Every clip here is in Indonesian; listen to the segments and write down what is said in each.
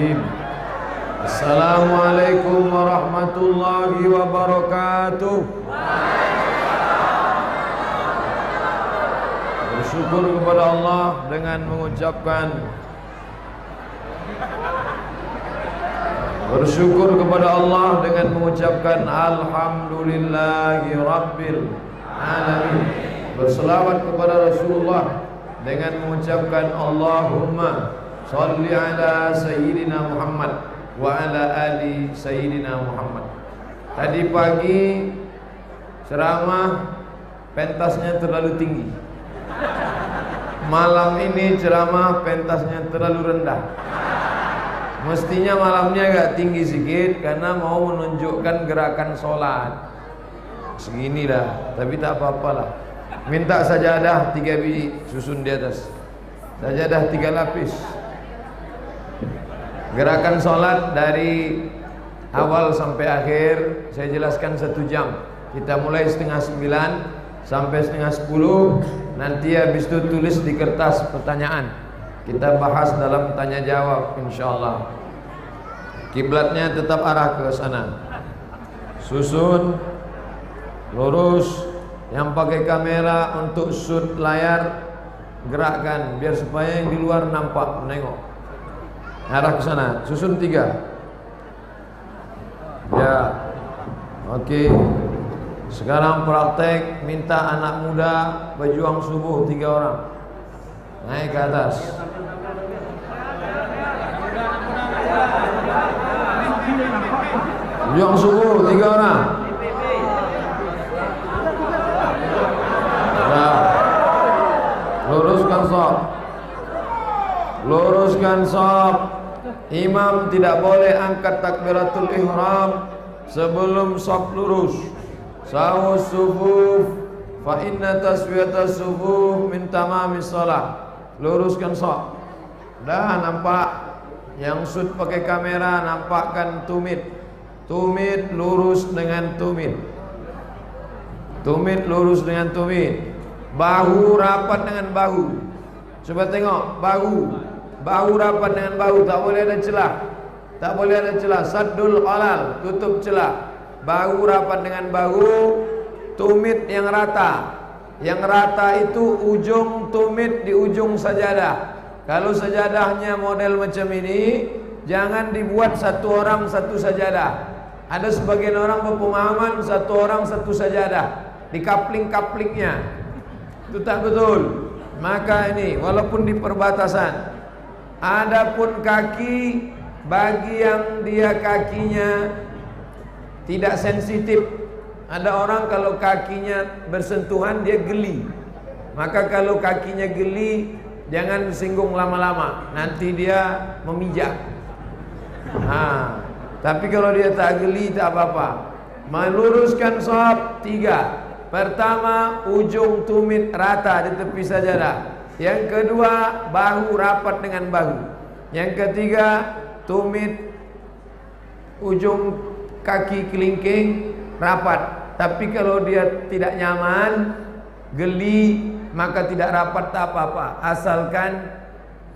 Bismillahirrahmanirrahim. Assalamualaikum warahmatullahi wabarakatuh. Bersyukur kepada Allah dengan mengucapkan Alhamdulillahi Rabbil Alamin. Berselawat kepada Rasulullah dengan mengucapkan Allahumma salli ala Sayyidina Muhammad wa ala ali Sayyidina Muhammad. Tadi pagi ceramah pentasnya terlalu tinggi. Malam ini ceramah pentasnya terlalu rendah. Mestinya malamnya agak tinggi sedikit karena mau menunjukkan gerakan sholat. Segini dah, tapi tak apa-apalah. Minta sajadah 3 biji susun di atas. Sajadah 3 lapis. Gerakan sholat dari awal sampai akhir saya jelaskan 1 jam. Kita mulai 8:30 sampai 9:30. Nanti habis itu tulis di kertas pertanyaan. Kita bahas dalam tanya jawab insyaallah. Kiblatnya tetap arah ke sana. Susun lurus. Yang pakai kamera untuk shoot layar gerakkan biar supaya yang di luar nampak menengok. Arah ke sana. Susun 3. Ya. Oke. Sekarang praktek minta anak muda berjuang subuh 3 orang. Naik ke atas. Berjuang subuh 3 orang. Luruskan shaf. Imam tidak boleh angkat takbiratul ihram sebelum shaf lurus. Sawus sufuf fa inna taswiyatas sufuf min tamamis shalah. Luruskan shaf. Dah nampak yang shoot pakai kamera, nampakkan tumit. Tumit lurus dengan tumit. Tumit lurus dengan tumit. Bahu rapat dengan bahu. Coba tengok bahu rapat dengan bahu, tak boleh ada celah. Tak boleh ada celah. Saddul qalal, tutup celah. Bahu rapat dengan bahu, tumit yang rata. Yang rata itu ujung tumit di ujung sajadah. Kalau sajadahnya model macam ini, jangan dibuat 1 orang 1 sajadah. Ada sebagian orang berpemahaman 1 orang 1 sajadah. Di kapling-kaplingnya. Itu tak betul. Maka ini walaupun di perbatasan. Adapun kaki, bagi yang dia kakinya tidak sensitif. Ada orang kalau kakinya bersentuhan dia geli. Maka kalau kakinya geli, jangan singgung lama-lama, nanti dia memijak. Tapi kalau dia tak geli tak apa-apa. Meluruskan shaf 3. Pertama, ujung tumit rata di tepi sajadah. Yang kedua, bahu rapat dengan bahu. Yang ketiga, tumit ujung kaki kelingking rapat. Tapi kalau dia tidak nyaman, geli, maka tidak rapat tak apa-apa.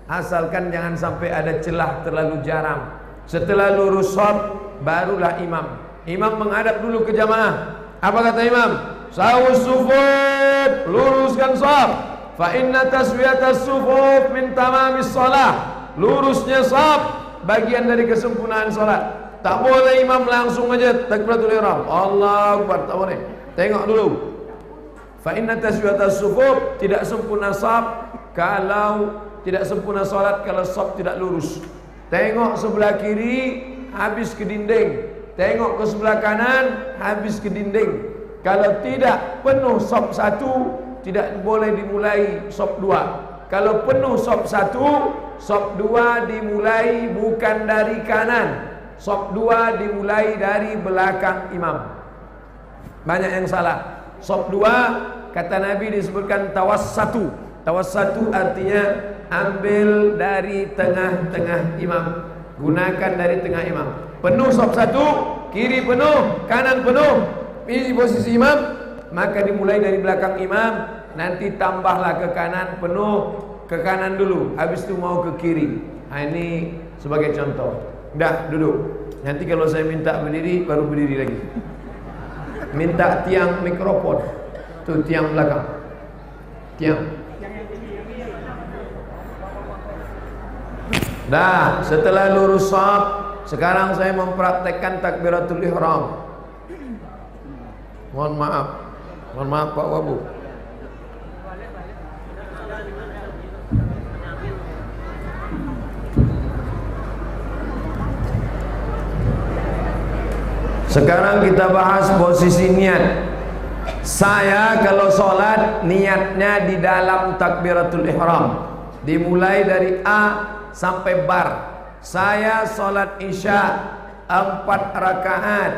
Asalkan jangan sampai ada celah terlalu jarang. Setelah lurus shaf, barulah imam. Imam menghadap dulu ke jamaah. Apa kata imam? Sawus sufuf, luruskan shaf. Fa inna taswiyatas sufuf min tamamis shalah. Lurusnya shaf bagian dari kesempurnaan salat. Tak boleh imam langsung aja takbiratul ihram. Allahu Akbar, tak boleh. Tengok dulu. Fa inna taswiyatas sufuf, tidak sempurna shaf kalau tidak sempurna salat kalau shaf tidak lurus. Tengok sebelah kiri habis ke dinding. Tengok ke sebelah kanan habis ke dinding. Kalau tidak penuh shaf 1, tidak boleh dimulai shaf 2. Kalau penuh shaf 1, shaf 2 dimulai bukan dari kanan. Shaf 2 dimulai dari belakang imam. Banyak yang salah. Shaf 2 kata Nabi disebutkan tawassatu. Tawassatu artinya ambil dari tengah-tengah imam. Gunakan dari tengah imam. Penuh shaf 1, kiri penuh, kanan penuh. Ini posisi imam, maka dimulai dari belakang imam, nanti tambahlah ke kanan penuh, ke kanan dulu, habis itu mau ke kiri. Ini sebagai contoh. Dah duduk. Nanti kalau saya minta berdiri, baru berdiri lagi. Minta tiang mikrofon. Tuh tiang belakang. Tiang. Dah, setelah lurus shaf, sekarang saya mempraktekkan takbiratul ihram. Mohon maaf Pak Wabu. Sekarang kita bahas posisi niat. Saya kalau sholat niatnya di dalam takbiratul ihram, dimulai dari A sampai bar. Saya sholat isya 4 rakaat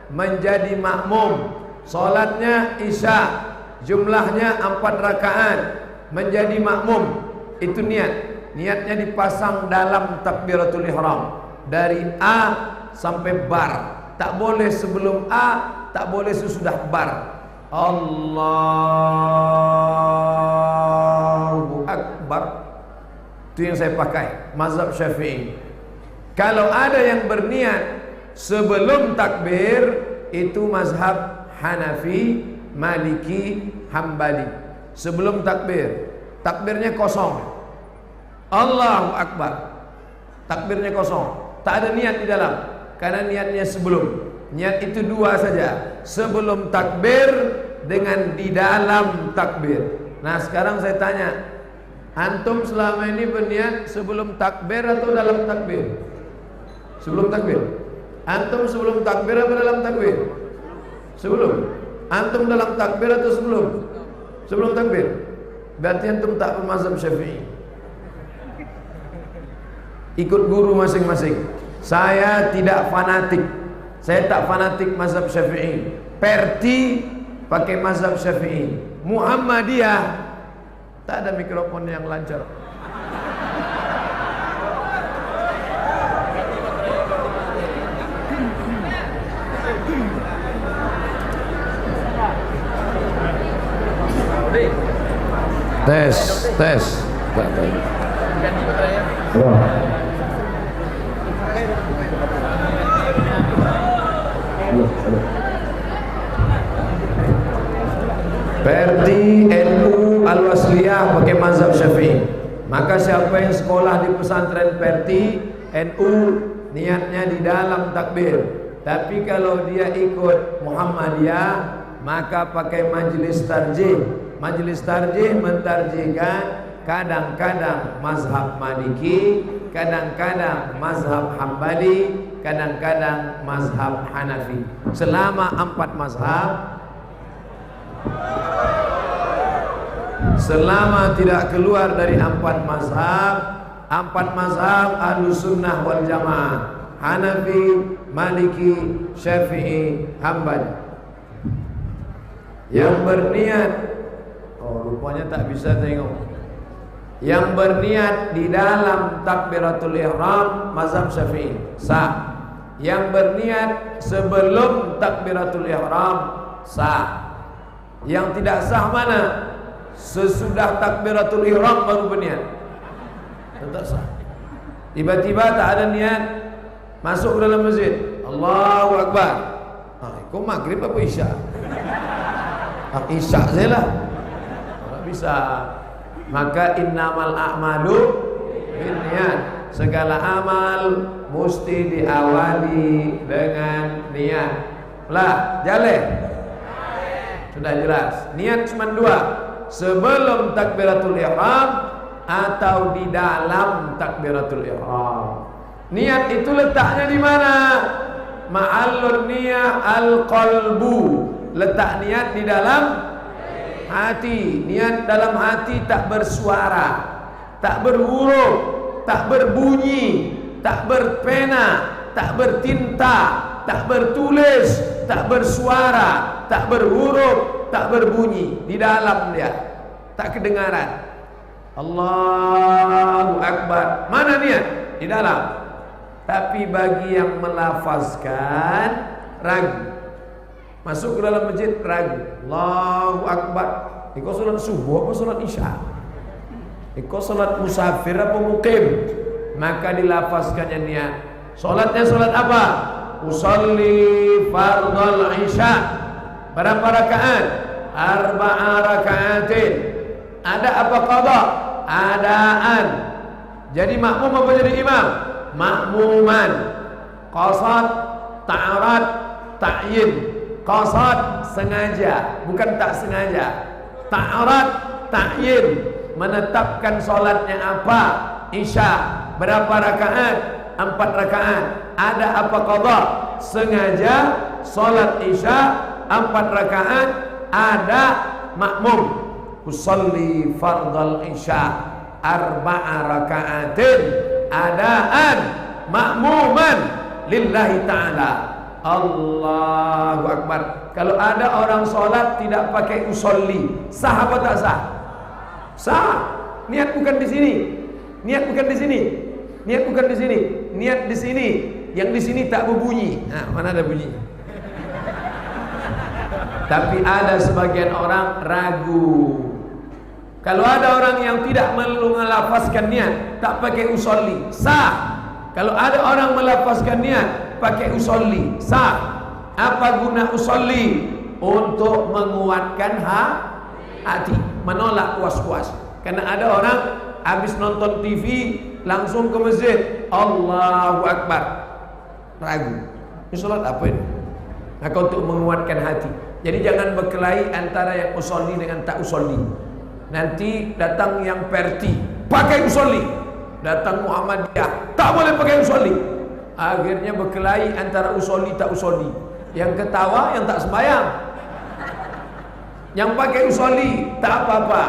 menjadi makmum. Sholatnya isya jumlahnya 4 rakaat menjadi makmum. Itu niatnya dipasang dalam takbiratul ihram dari A sampai bar. Tak boleh sebelum A, tak boleh sesudah bar. Allahu Akbar. Itu yang saya pakai, mazhab Syafi'i. Kalau ada yang berniat sebelum takbir, itu mazhab Hanafi, Maliki, Hambali. Sebelum takbir, takbirnya kosong. Allahu Akbar. Takbirnya kosong. Tak ada niat di dalam. Karena niatnya sebelum. Niat itu 2 saja. Sebelum takbir dengan di dalam takbir. Nah sekarang saya tanya, antum selama ini berniat sebelum takbir atau dalam takbir? Sebelum takbir. Antum sebelum takbir atau dalam takbir? Sebelum. Antum dalam takbir atau sebelum? Sebelum takbir. Berarti antum tak bermazhab Syafi'i. Ikut guru masing-masing. Saya tidak fanatik. Saya tak fanatik mazhab Syafi'i. Perti pakai mazhab Syafi'i. Muhammadiyah tak ada mikrofon yang lancar. Tes. Perti NU Al-Wasliyah pakai mazhab Syafi'i. Maka siapa yang sekolah di pesantren Perti NU, niatnya di dalam takbir. Tapi kalau dia ikut Muhammadiyah, maka pakai majlis tarjih. Majlis tarjih mentarjihkan kadang-kadang mazhab Maliki, kadang-kadang mazhab Hambali, kadang-kadang mazhab Hanafi. Selama 4 mazhab, selama tidak keluar dari 4 mazhab, 4 mazhab Ahlus Sunnah wal Jamaah, Hanafi, Maliki, Syafi'i, Hambali. Yang berniat, rupanya tak bisa tengok. Yang berniat di dalam takbiratul ihram mazhab Syafi'i sah. Yang berniat sebelum takbiratul ihram sah. Yang tidak sah mana? Sesudah takbiratul ihram baru berniat. Tak sah. Tiba-tiba tak ada niat, masuk ke dalam masjid, Allahu Akbar. Kau maghrib apa isya? Isya sajalah. Tak bisa. Maka innamal a'malu binniyat. Segala amal mesti diawali dengan niat. Lah, jalan. Sudah jelas. Niat cuma 2. Sebelum takbiratul ihram atau di dalam takbiratul ihram. Niat itu letaknya di mana? Ma'allun niyah al-qalbu. Letak niat di dalam hati. Niat dalam hati tak bersuara, tak berhuruf, tak berbunyi, tak berpena, tak bertinta, tak bertulis, tak bersuara, tak berhuruf, tak berbunyi. Di dalam dia, tak kedengaran. Allahu Akbar. Mana niat? Di dalam. Tapi bagi yang melafazkan, ragu. Masuk ke dalam masjid, ragu. Allahu Akbar. Ikut solat subuh apa solat isya? Ikut solat musafir apa mukim? maka dilafazkannya niat. Salatnya salat apa? Usolli fardhal isya. Berapa rakaat? 4 rakaatin. Ada apa qada? Adaan. Jadi makmum apa jadi imam? Makmuman. Qasad, ta'arad, ta'yin. Qasad sengaja, bukan tak sengaja. Ta'arad, ta'yin, menetapkan solatnya apa? Isya. Berapa rakaat? 4 rakaat. Ada apa qada? Sengaja solat isya 4 rakaat. Ada makmum. Usolli fardal isya 4 rakaatin adaan makmuman lillahi ta'ala. Allahu Akbar. Kalau ada orang sholat tidak pakai usolli, sah apa tak sah? Sah. Niat bukan di sini. Niat bukan di sini. Niat bukan di sini. Niat di sini. Yang di sini tak berbunyi. Nah, mana ada bunyi? Tapi ada sebagian orang ragu. Kalau ada orang yang tidak melafazkan niat, tak pakai usolli, sah. Kalau ada orang melafazkan niat pakai usolli, sah. Apa guna usolli? Untuk menguatkan hati, menolak was-was. Karena ada orang habis nonton TV langsung ke masjid, Allahu Akbar, ragu. Ini salat apa ini? Maka untuk menguatkan hati. Jadi jangan berkelahi antara yang usolli dengan tak usolli. Nanti datang yang perti pakai usolli, datang Muhammadiyah tak boleh pakai usolli. Akhirnya berkelahi antara usolli tak usolli. Yang ketawa yang tak sembahyang. Yang pakai usolli tak apa-apa,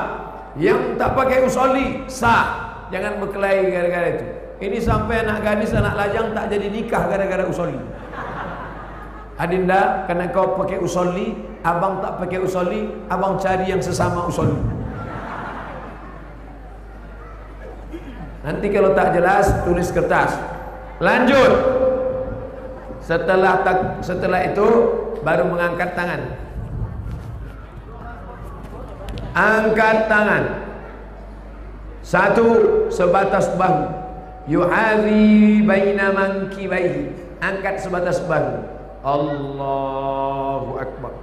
yang tak pakai usolli sah. Jangan berkelahi gara-gara itu. Ini sampai anak gadis, anak lajang tak jadi nikah gara-gara usolli. Adinda, karena kau pakai usolli, abang tak pakai usolli, abang cari yang sesama usolli. Nanti kalau tak jelas tulis kertas. Lanjut. Setelah itu baru mengangkat tangan. Angkat tangan. Satu sebatas bahu. Yu'adhi baina mankibaihi. Angkat sebatas bahu. Allahu Akbar.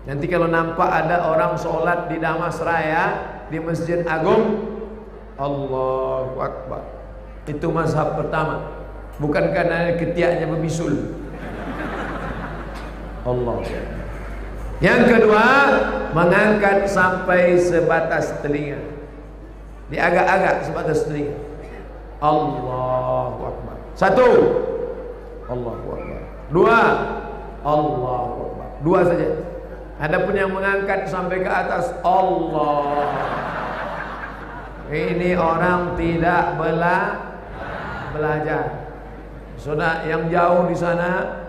Nanti kalau nampak ada orang sholat di Damas Raya, di Masjid Agung, Allahu Akbar. Itu mazhab pertama. Bukan karena ketiaknya berbisul. Allah. Yang kedua, mengangkat sampai sebatas telinga. Diagak-agak sebatas telinga. Allahu Akbar. Satu, Allahu Akbar. Dua, Allahu Akbar. Dua saja. Adapun yang mengangkat sampai ke atas, Allah. Ini orang tidak belajar. Saudara yang jauh di sana,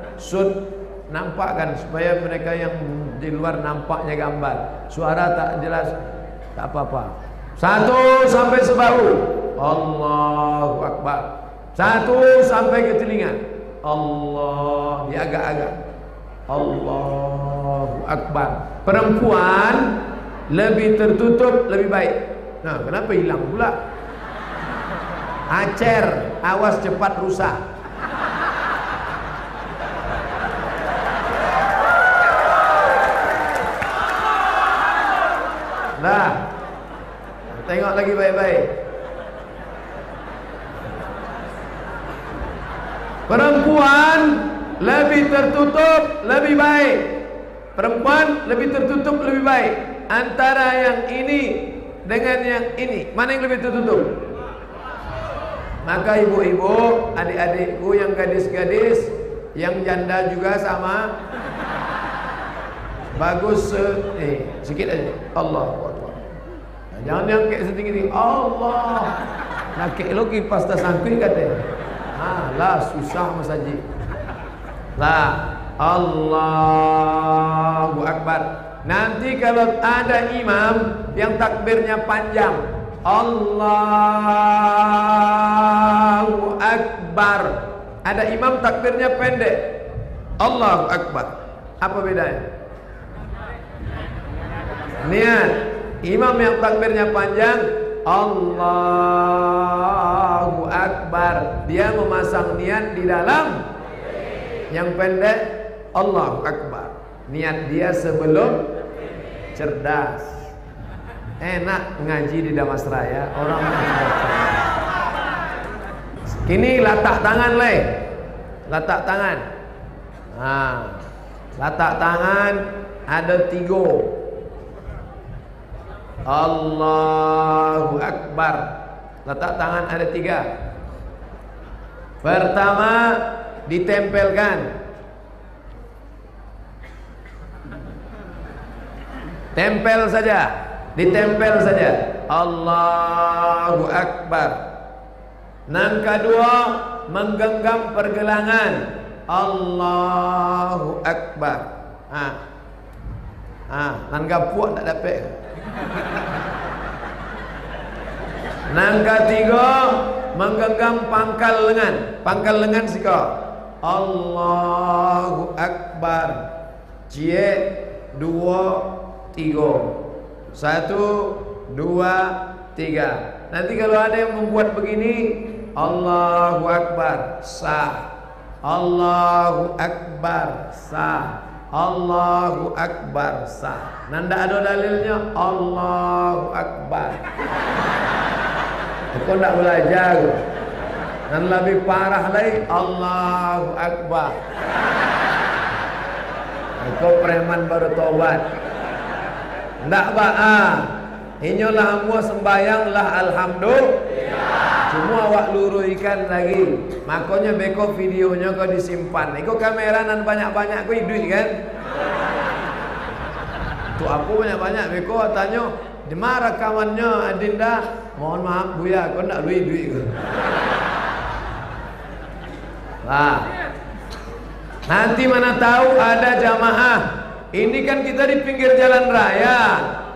nampakkan supaya mereka yang di luar nampaknya gambar. Suara tak jelas, tak apa-apa. Satu sampai sebahu, Allahu Akbar. Satu sampai ke telinga, Allah. Diagak-agak, Allahu Akbar. Perempuan lebih tertutup lebih baik. Nah, kenapa hilang pula? Acer, awas cepat rusak. Nah, tengok lagi baik-baik. Perempuan lebih tertutup lebih baik. Perempuan lebih tertutup lebih baik. Antara yang ini dengan yang ini, mana yang lebih tertutup? Maka ibu-ibu, adik-adikku yang gadis-gadis, yang janda juga sama, bagus sikit aja. Allahu Akbar. Jangan yang kayak setinggi-tinggi. Allah. Nak lo kipas tak sangkui kata. Lah susah masaji. Lah Allahu Akbar. Nanti kalau ada imam yang takbirnya panjang, Allahu Akbar. Ada imam takbirnya pendek, Allahu Akbar. Apa bedanya? Niat. Imam yang takbirnya panjang, Allahu Akbar. Dia memasang niat di dalam. Yang pendek Allahu Akbar. Niat dia sebelum cerdas. Enak ngaji di Damasraya. Orang kini latak tangan leh. Latak tangan. Nah, latak tangan ada 3. Allahu Akbar. Letak tangan ada 3. Pertama ditempelkan. Tempel saja. Ditempel saja. Allahu Akbar. Yang kedua menggenggam pergelangan. Allahu Akbar. Nangga puak tak dapat. Yang ketiga menggenggam pangkal lengan. Pangkal lengan sika. Allahu Akbar. Cie 2 3. 1 2 3. Nanti kalau ada yang membuat begini, Allahu Akbar sah. Allahu Akbar sah. Allahu Akbar sah. Nanda ada dalilnya Allahu Akbar. Kau nak belajar. Dan lebih parah lagi Allahu Akbar. Kau preman baru tobat. Ndak inyolah mua sembayang lah alhamdulillah. Cuma awak luruikan lagi. Makanya beko videonya kau disimpan. Iko kamera nan banyak-banyak kau duit kan? Tu aku banyak-banyak beko tanya di mana rekamannya Adinda? Mohon maaf Buya, kau nak duit. Nah, nanti mana tahu ada jamaah. Ini kan kita di pinggir jalan raya.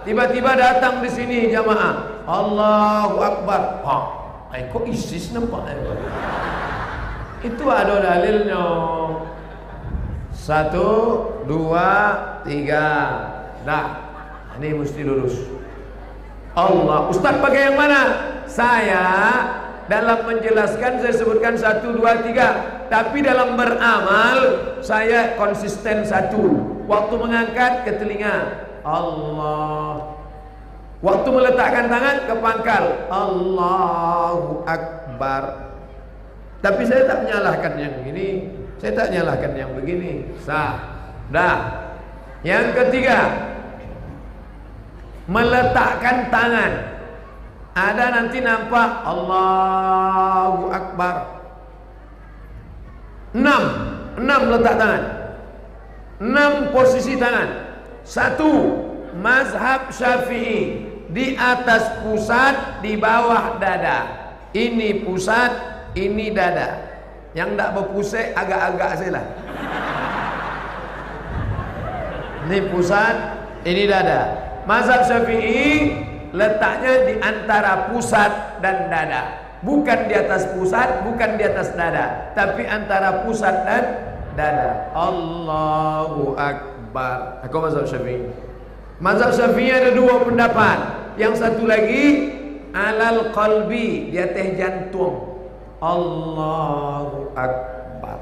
Tiba-tiba datang di sini jamaah. Allahu Akbar. Kok ISIS nampak? Itu ada dalilnya. 1 2 3. Dah. Ini mesti lurus. Allah. Ustaz pakai yang mana? Saya dalam menjelaskan saya sebutkan 1 2 3. Tapi dalam beramal saya konsisten 1. Waktu mengangkat ke telinga Allah. Waktu meletakkan tangan ke pangkal Allahu Akbar. Tapi saya tak menyalahkan yang ini, saya tak menyalahkan yang begini. Sah. Dah. Yang ketiga, meletakkan tangan. Ada nanti nampak Allahu Akbar. 6 letak tangan. 6 posisi tangan. 1 mazhab Syafi'i, di atas pusat, di bawah dada. Ini pusat, ini dada. Yang tak berpusat agak-agak saja. Ini pusat, ini dada. Mazhab Syafi'i letaknya di antara pusat dan dada. Bukan di atas pusat, bukan di atas dada, tapi antara pusat dan dada. Allahu Akbar. Aku mazhab Syafi'i. Mazhab Syafi'i ada 2 pendapat. Yang satu lagi alal qalbi, di atas jantung. Allahu Akbar.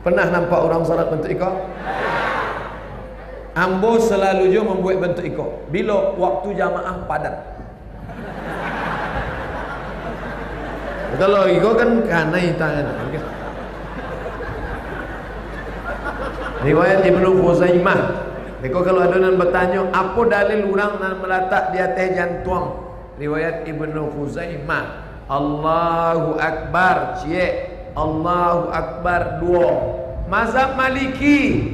Pernah nampak orang salat bentuk iko? Ambo selalu je membuat bentuk iko bila waktu jamaah padat. Kalau iko kan kanai tangan. Riwayat Ibnu Khuzaimah. Iko kalau ada yang bertanya apa dalil orang yang meletak di atas jantung? Riwayat Ibnu Khuzaimah. Allahu Akbar, cik. Allahu Akbar 2. Mazhab Maliki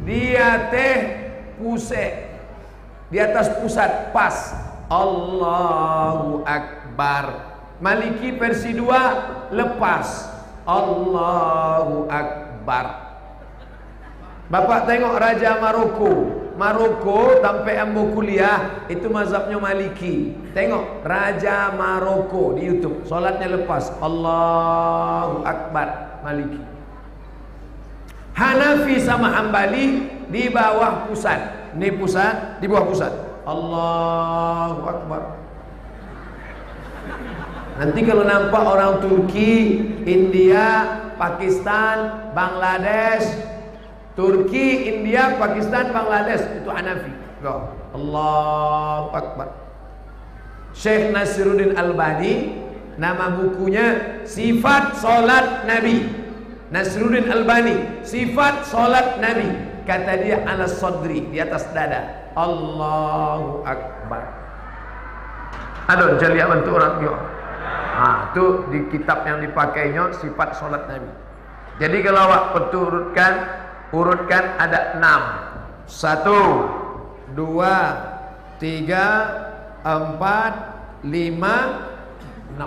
di atas pusat, di atas pusat pas. Allahu Akbar. Maliki versi 2 lepas. Allahu Akbar. Bapak tengok Raja Maroko sampai ambo kuliah itu mazhabnya Maliki. Tengok Raja Maroko di YouTube, solatnya lepas. Allahu Akbar, Maliki. Hanafi sama Hambali di bawah pusat. Ini pusat, di bawah pusat. Allahu Akbar. Nanti kalau nampak orang Turki, India, Pakistan, Bangladesh, Turki, India, Pakistan, Bangladesh, itu Hanafi. Allahu Akbar. Syekh Nasiruddin Albani, nama bukunya Sifat Salat Nabi. Nasiruddin Albani, Sifat Salat Nabi. Kata dia ala sadri, di atas dada. Allahu Akbar. Aduh, jaliah bantu orang yo. Itu di kitab yang dipakainya Sifat Salat Nabi. Jadi kalau awak urutkan ada 6. 1, 2, 3, 4, 5, 6.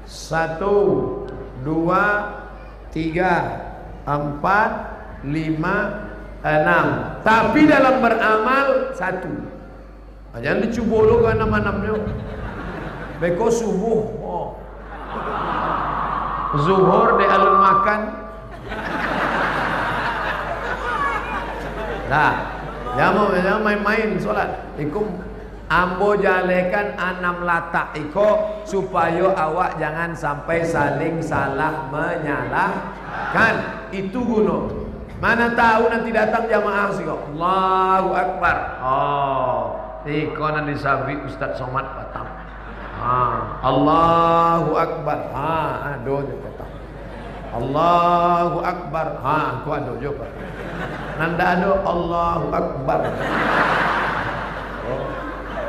1, 2, 3, 4, 5, 6. Tapi dalam beramal 1. Jangan dicoba dulu ke 6-6-nya. Beko subuh, zuhur di alun makan. Nah, jangan main-main solat. Ikum ambo jalekan 6 latak iko supaya awak jangan sampai saling salah menyalahkan. Itu guna. Mana tahu nanti datang jamaah sih kok. Allahu Akbar. Iko nanti sabi Ustaz Somad Batam. Allahu Akbar. Aduh Batam. Allahu Akbar. Aku aduh juga. Nanda aduh Allahu Akbar.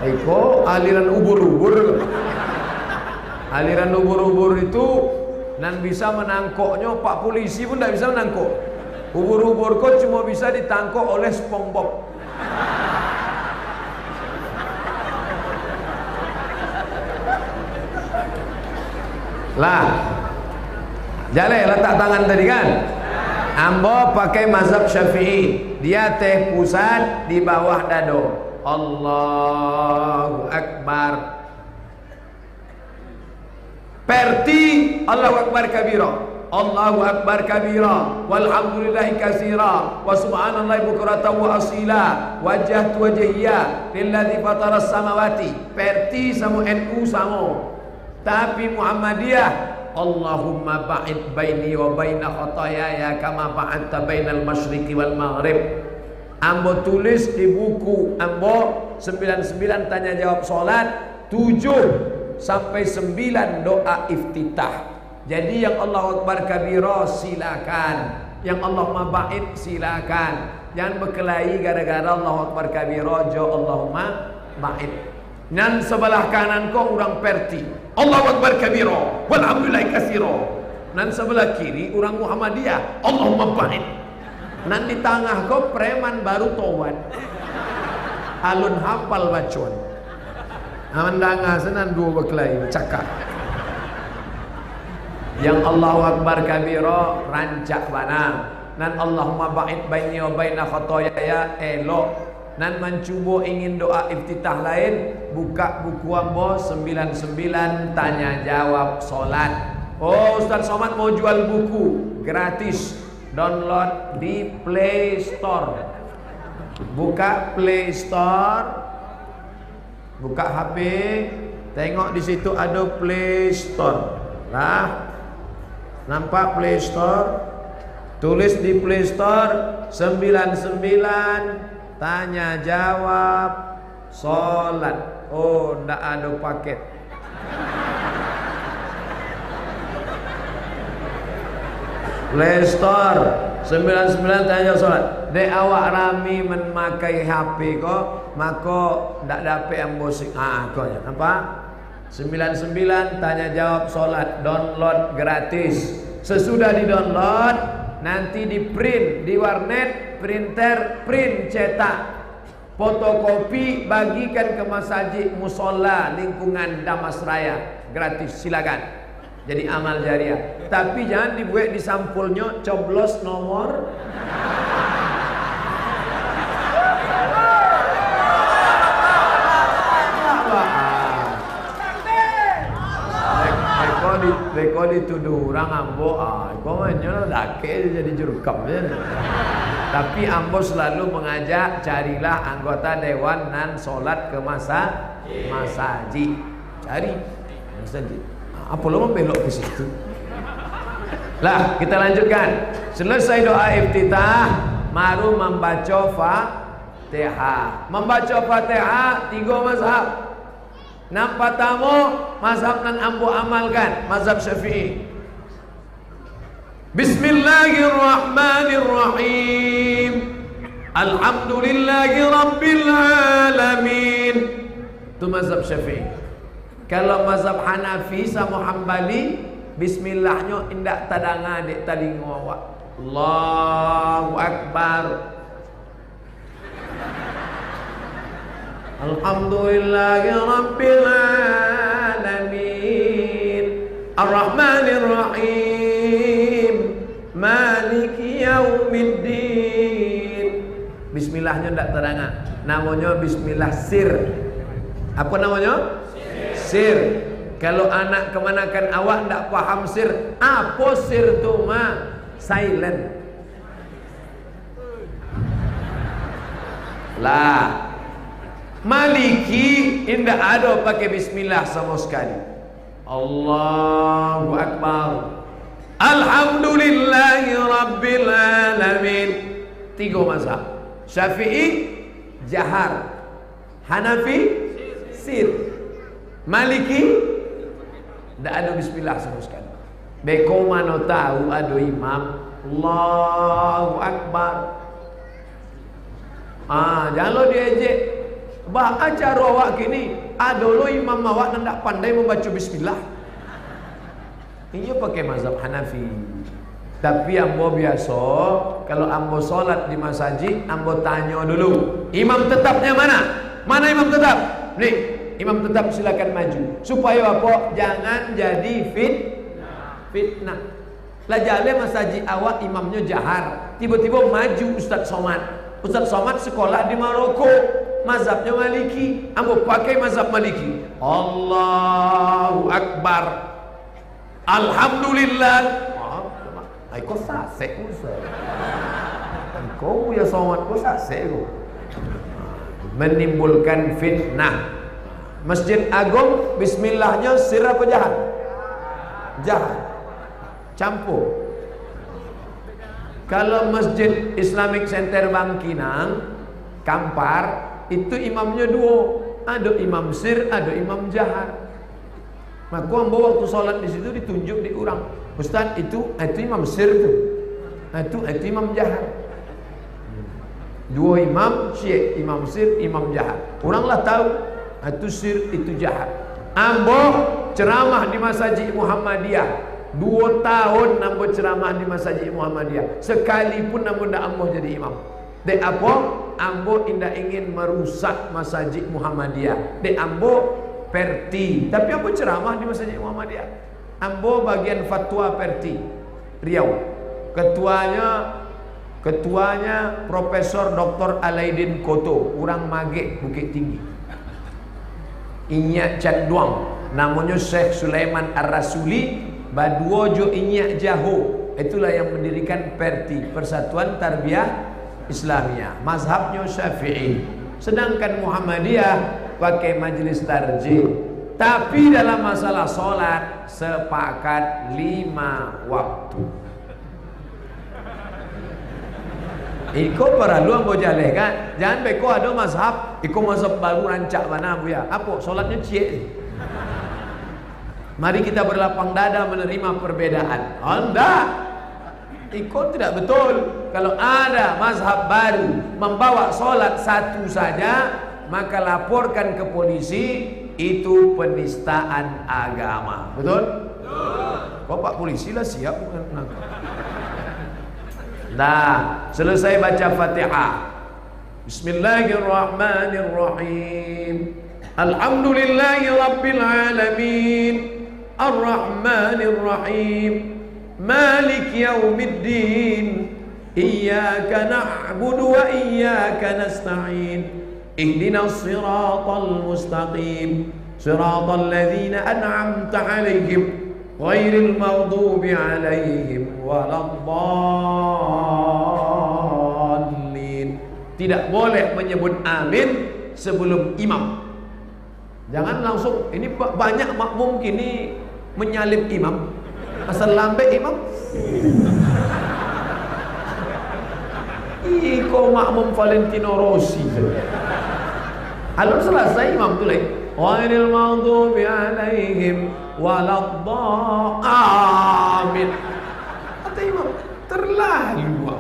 Iko aliran ubur-ubur. Aliran ubur-ubur itu nan bisa menangkoknya Pak polisi pun tidak bisa menangkok. Ubur-ubur kok cuma bisa ditangkok oleh SpongeBob. Lah, jale letak tangan tadi kan? Ambo pakai mazhab Syafi'i. Dia teh pusat di bawah dado. Allahu Akbar. Perti Allahu Akbar kabira. Allahu Akbar kabira. Walhamdulillahi katsira. Wa subhanallahi bukratan wa asila. Wajjahtu wajhiya lilladzi fatara samawati. Perti sama NU sama. Tapi Muhammadiyah, Allahumma ba'id baini wa baina khotoyaya kama ba'adta bainal masyriqi wal maghrib. Ambo tulis di buku Ambo 99 tanya jawab salat, 7 sampai 9 doa iftitah. Jadi yang Allahu Akbar kabira silakan, yang Allahumma ba'id silakan. Jangan berkelahi gara-gara Allahu Akbar kabira jo Allahumma ba'id. Dan sebelah kanan kau orang Perti, Allahu Akbar kabira walhamdulillahi katsira. Dan sebelah kiri orang Muhammadiyah, Allahumma ba'id. Dan di tengah kau preman baru tawad, alun hafal bacaan. Amandanga senan dua berkelahi cakap. Yang Allahu Akbar kabira rancak bana. Dan Allahumma ba'id baini wa baina khotoyaya elok. Dan mencuba ingin doa iftitah lain, buka buku Ambo 99 tanya jawab solat. Oh, Ustaz Somad mau jual buku gratis, download di Play Store. Buka Play Store, buka HP, tengok di situ ada Play Store. Lah, nampak Play Store? Tulis di Play Store 99 tanya jawab solat. Oh, ndak ada paket. Play Store 99 tanya solat. Dek awak rami memakai HP kok, maka ndak dapat yang musik. Kau ya, nampak? 99 tanya jawab solat, download gratis. Sesudah di download, nanti di print di warnet, printer, print cetak, fotokopi, bagikan ke masjid musola lingkungan Damas Raya gratis, silakan. Jadi amal jariah. Tapi jangan dibuat di sampulnya coblos nomor. Beko dituduh orang Ambo, kau mainnya laki jadi jurukam ya. Tapi Ambo selalu mengajak carilah anggota dewan nan solat ke masjid. cari masjid. Apa lo membelok ke situ? Lah, kita lanjutkan. Selesai doa iftitah, baru membaca Fatihah. Membaca Fatihah 3 mazhab. Nampak tamu mazhab nan ambo amalkan, mazhab Syafi'i. Bismillahirrahmanirrahim. Alhamdulillahi rabbil alamin. Itu mazhab Syafi'i. Kalau mazhab Hanafi sama Hambali, bismillahnya indak tadanga dek talingo awak. Allahu akbar. Alhamdulillahi rabbil alamin. Ar-Rahmanir Rahim. Maliki yaumiddin. Bismillahnya ndak teranga. Namanya bismillah sir. Apa namanya? Sir. Kalau anak kemanakan awak ndak paham sir. Apa sir tu ma? Silent. Lah. Maliki indah ada pakai bismillah sama sekali. Allahu akbar. Alhamdulillahi rabbil alamin. 3 mazhab. Syafi'i jahar, Hanafi sir, Maliki tidak ada bismillah sama sekali. Beko mana tahu ada imam Allahu akbar. Jangan lo diejek. Bah acara awak kini ada lo imam awak tidak pandai membaca bismillah. Ini pakai mazhab Hanafi. Tapi ambo biasa kalau ambo solat di masjid, ambo tanya dulu, imam tetapnya mana? Mana imam tetap? Nih, imam tetap silakan maju. Supaya apa? Jangan jadi fitnah. Lah jale masjid awak imamnya jahar, tiba-tiba maju Ustaz Somad. Ustaz Somad sekolah di Maroko, mazhabnya Maliki, ambo pakai mazhab Maliki. Allahu akbar. Alhamdulillah. Kau sasek Ustaz. Kau ya Somad, kau sasek kau. Menimbulkan fitnah. Masjid Agung bismillahnya sir apa jahat? Jahat. Campur. Kalau Masjid Islamic Center Bangkinang Kampar, itu imamnya 2. Ada imam sir, ada imam jahat. Maka ambo waktu sholat di situ ditunjuk di orang. Ustaz itu imam sir tu. Itu imam jahat. 2 imam, syekh, imam sir, imam jahat. Oranglah tahu itu sir, itu jahat. Ambo ceramah di Masjid Muhammadiyah 2 tahun ambo ceramah di Masjid Muhammadiyah. Sekalipun ambo ndak ambo jadi imam. Dek apa? Ambo indah ingin merusak Masjid Muhammadiyah. Dek ambo perti. Tapi ambo ceramah di Masjid Muhammadiyah. Ambo bagian fatwa perti Riau. Ketuanya Profesor Dr. Alaidin Koto, orang Magek Bukit Tinggi. Inyak Canduang, namanya Syekh Sulaiman Ar-Rasuli, Baduojo Inyak Jaho. Itulah yang mendirikan Perti, Persatuan Tarbiyah Islamiyah. Mazhabnya Syafi'i. Sedangkan Muhammadiyah pakai majlis tarjih. Tapi dalam masalah solat sepakat 5 waktu. Iko perlu ambo jaleh kan? Jangan beko ada mazhab, iko mazhab baru rancak mana bu ya? Apa? Solatnya cie. Mari kita berlapang dada menerima perbedaan. Enggak. Iko tidak betul. Kalau ada mazhab baru membawa solat satu saja, maka laporkan ke polisi. Itu penistaan agama. Betul? Kok Pak polisi lah siap. Nah, selesai baca Fatihah. Bismillahirrahmanirrahim. Alhamdulillahi rabbil alamin. Ar-Rahmanir Rahim. Malik yaumiddin. Iyyaka na'budu wa iyyaka nasta'in. اهدنا الصراط المستقيم صراط الذين أنعمت عليهم غير المغضوب عليهم ولا الضالين. Tidak boleh menyebut amin sebelum imam. Jangan langsung, ini banyak makmum kini menyalip imam. Asal lambe imam. Iko makmum Valentino Rossi. Alur selesai imam tuh lagi. Ghairil maghdubi alaihim waladdallin. Amin. Kata imam, terlalu.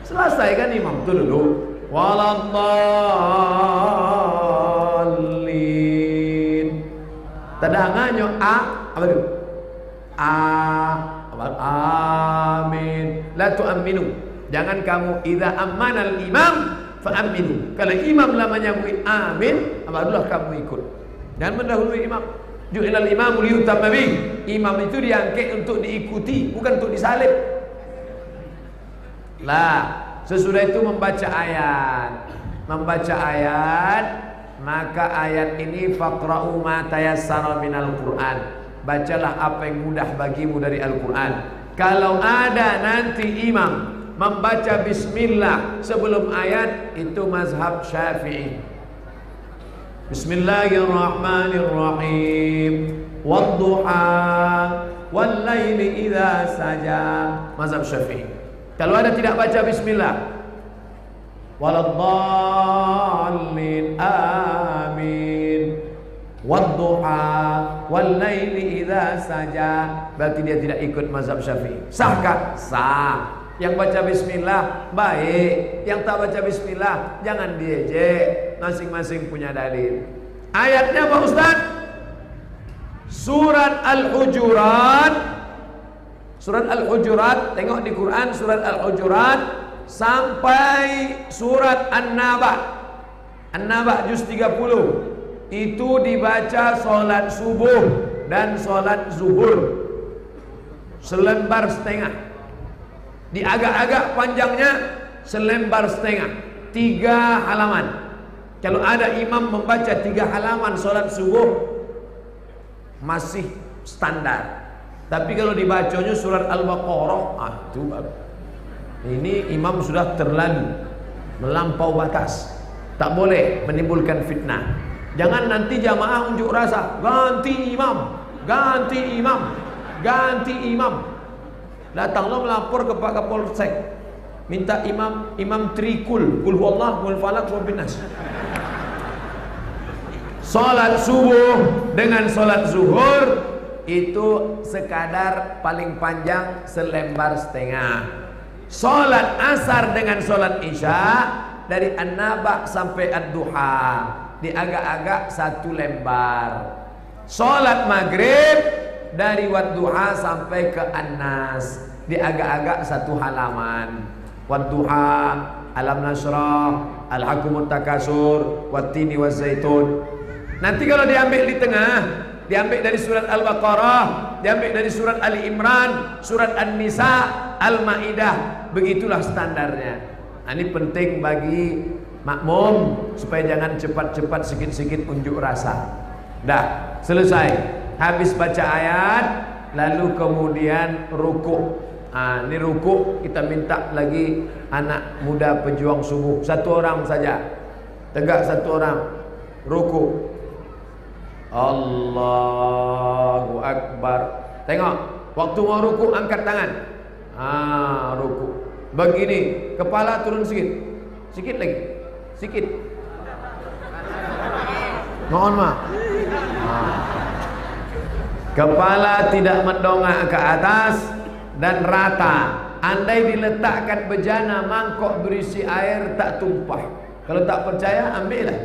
Selesai kan imam tuh dulu. Waladdallin. Tadangannya apa itu? Amin. La tu'minu. Jangan kamu idza ammanal imam fa'aminu. Kalau imam lamanya amin, barulah kamu ikut. Jangan mendahului imam. Ju'ilal imamu liyutamma bih. Imam itu diangkat untuk diikuti, bukan untuk disalib. Lah, sesudah itu membaca ayat. Membaca ayat, maka ayat ini faqra'u ma tayassara minal Qur'an. Bacalah apa yang mudah bagimu dari Al-Quran. Kalau ada nanti imam membaca bismillah sebelum ayat, itu mazhab Syafi'i. Bismillahirrahmanirrahim. Wadduha wallaili idza saja. Mazhab Syafi'i. Kalau ada tidak baca bismillah, waladdallin, amin. Wadduha wallaili idza saja, berarti dia tidak ikut mazhab Syafi'i. Sahkah? Sah. Yang baca bismillah baik, yang tak baca bismillah jangan diejek. Masing-masing punya dalil. Ayatnya Pak Ustaz? Surat Al-Hujurat. Surat Al-Hujurat, tengok di Quran surat Al-Hujurat sampai surat An-Naba. An-Naba juz 30. Itu dibaca solat subuh dan solat zuhur selembar setengah. Di agak-agak panjangnya selembar setengah, 3 halaman. Kalau ada imam membaca 3 halaman solat subuh masih standar. Tapi kalau dibacanya surat Al-Baqarah, itu ini imam sudah terlalu melampau batas. Tak boleh menimbulkan fitnah. Jangan nanti jamaah unjuk rasa, ganti imam, ganti imam, ganti imam. Datanglah melapor ke Pak Kapolsek, minta imam trikul, kul huwallah, kul falak, kul binas. Salat subuh dengan salat zuhur itu sekadar paling panjang selembar setengah. Salat asar dengan salat isya dari An-Naba sampai Ad-Duha di agak-agak 1 lembar. Salat maghrib dari Wadduha sampai ke An-Nas di agak-agak 1 halaman. Wadduha, Alam Nasrah, Al-Hakumut Takasur, Wattini Wazzaitun. Nanti kalau diambil di tengah, diambil dari surat Al-Baqarah, diambil dari surat Ali Imran, surat An-Nisa, Al-Maidah. Begitulah standarnya. Nah, ini penting bagi makmum supaya jangan cepat-cepat sikit-sikit unjuk rasa. Dah, selesai. Habis baca ayat, lalu kemudian ruku'. Ini ruku' kita minta lagi anak muda pejuang subuh 1 orang saja. Tegak 1 orang. Ruku'. Allahu Akbar. Tengok, waktu mau ruku' angkat tangan. Ruku'. Begini, kepala turun sedikit. Sikit lagi. Sikit. Mohon maaf. Kepala tidak mendongak ke atas dan rata. Andai diletakkan bejana mangkok berisi air tak tumpah. Kalau tak percaya ambillah.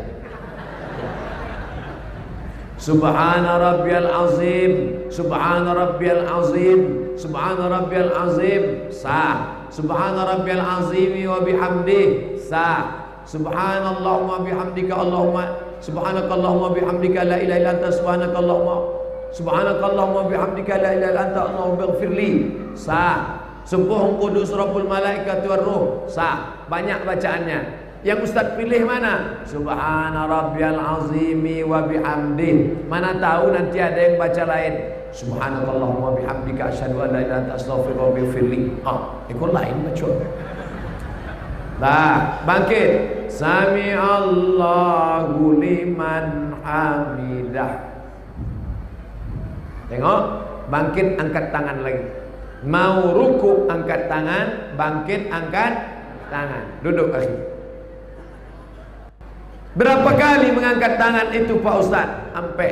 Subhana rabbiyal azim, subhana rabbiyal azim, subhana rabbiyal azim. Sah. Subhana rabbiyal azimi wa bihamdih. Sah. Subhanallahumma bihamdika Allahumma subhanakallahumma bihamdika la ilaha illa anta subhanakallahumma bihamdika la ilaha illa anta Allahumma ighfirli. Sah. Subuhun qudus rabbul malaikati war ruh. Sah. Banyak bacaannya. Yang Ustaz pilih mana? Subhana rabbiyal azimi wa bihamdih. Mana tahu nanti ada yang baca lain. Subhanakallahumma bihamdika asyhadu an la ilaha illa anta astaghfiruka wa atubu ilaik. Ikut lain baca. Nah, bangkit. Sami Allahu liman hamidah. Tengok, bangkit angkat tangan lagi. Mau ruku angkat tangan, bangkit angkat tangan. Duduk lagi. Berapa kali mengangkat tangan itu Pak Ustaz? Sampai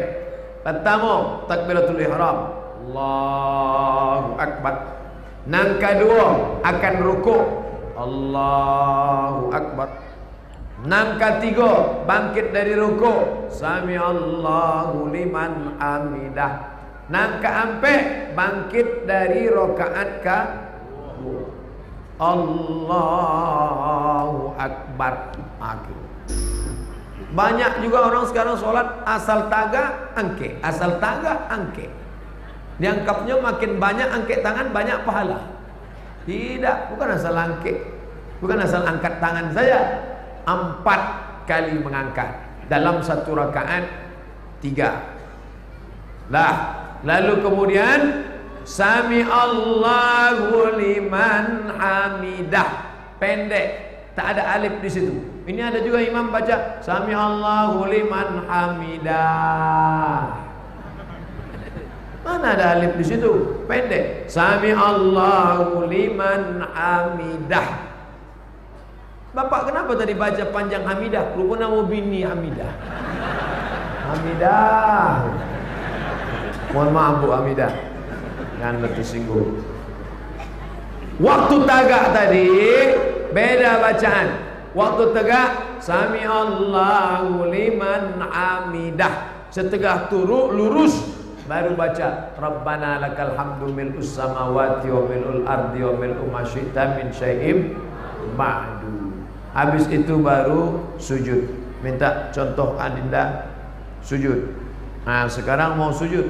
pertama takbiratul ihram, Allahu akbar. Nang kedua akan ruku, Allahu akbar. Nang ketiga bangkit dari ruku, Sami Allahu liman hamidah. Nang keempat bangkit dari rakaat ke Allahu akbar. Banyak juga orang sekarang sholat asal taga angke, asal taga angke. Dianggapnya makin banyak angkat tangan banyak pahala. Tidak, bukan asal angke, bukan asal angkat tangan saja. 4 kali mengangkat dalam satu rakaat 3. Lah, lalu kemudian Sami Allahu liman hamidah, pendek, tak ada alif di situ. Ini ada juga imam baca Sami Allahu liman hamidah. Mana ada alif di situ? Pendek. Sami Allahu liman hamidah. Bapak kenapa tadi baca panjang hamidah? Lupa nama bini Hamidah. Hamidah. Mohon maaf Bu Hamidah, jangan tersinggung. Waktu tagak tadi beda bacaan. Waktu tegak Sami Allahu liman hamidah. Setegah turun lurus baru baca Rabbana lakal hamdu mil'us samawati wa mil'ul ardi wa mil'u ma syi'ta min syai'im ba'du. Habis itu baru sujud. Minta contoh Adinda sujud. Nah, sekarang mau sujud.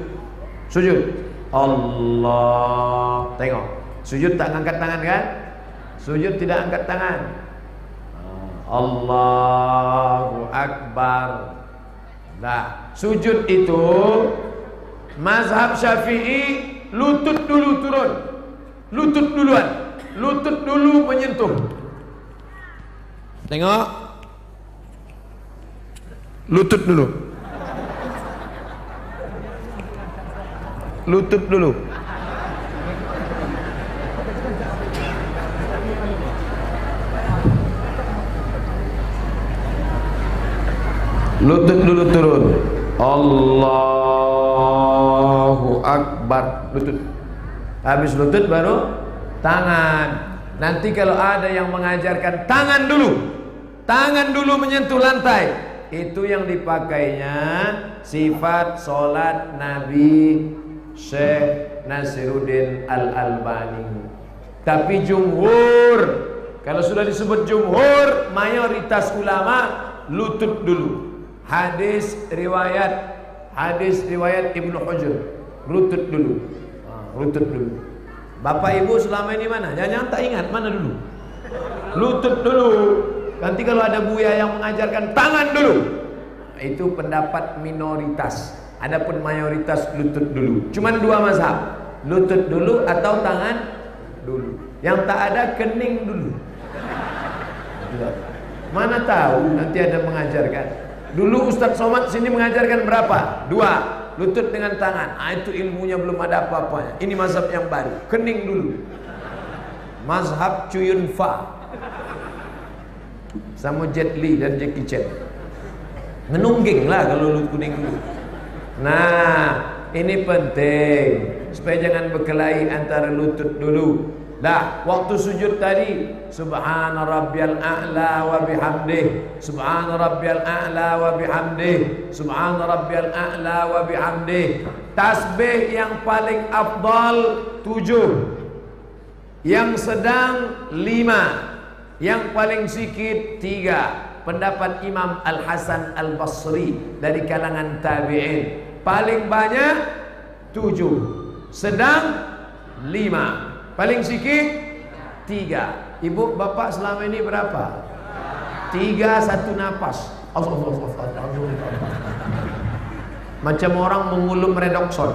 Sujud. Allah. Tengok. Sujud tak angkat tangan kan? Sujud tidak angkat tangan. Allahu Akbar. Nah, sujud itu mazhab Syafi'i lutut dulu turun. Lutut duluan. Lutut dulu menyentuh. Tengok. Lutut dulu. Lutut dulu. Lutut dulu turun. Allahu Akbar. Lutut. Habis lutut baru tangan. Nanti kalau ada yang mengajarkan tangan dulu menyentuh lantai, itu yang dipakainya sifat solat Nabi Syekh Nasiruddin Al-Albani. Tapi jumhur, kalau sudah disebut jumhur, mayoritas ulama lutut dulu. Hadis riwayat Ibnu Hujr, lutut dulu. Lutut dulu. Bapak Ibu selama ini mana? Jangan tak ingat mana dulu. Lutut dulu. Nanti kalau ada buya yang mengajarkan tangan dulu, itu pendapat minoritas. Adapun mayoritas lutut dulu. Cuman 2 mazhab, lutut dulu atau tangan dulu. Yang tak ada kening dulu. Mana tahu nanti ada mengajarkan. Dulu Ustadz Somad sini mengajarkan berapa? 2, lutut dengan tangan. Itu ilmunya belum ada apa-apanya. Ini mazhab yang baru, kening dulu. Mazhab Cuyun Fa sama Jet Li dan Jackie Chan. Menungging lah kalau lu kuning dulu. Nah, ini penting supaya jangan berkelahi antara lutut dulu. Dah, waktu sujud tadi Subhana rabbiyal a'la wa bihamdih, Subhana rabbiyal a'la wa bihamdih, Subhana rabbiyal a'la wa bihamdih. Tasbih yang paling afdal 7, yang sedang 5, yang paling sikit 3. Pendapat Imam Al-Hasan Al-Basri dari kalangan tabi'in. Paling banyak 7, sedang 5, paling sikit 3. Ibu bapak selama ini berapa? 3 1 napas. Macam orang mengulum redoxon.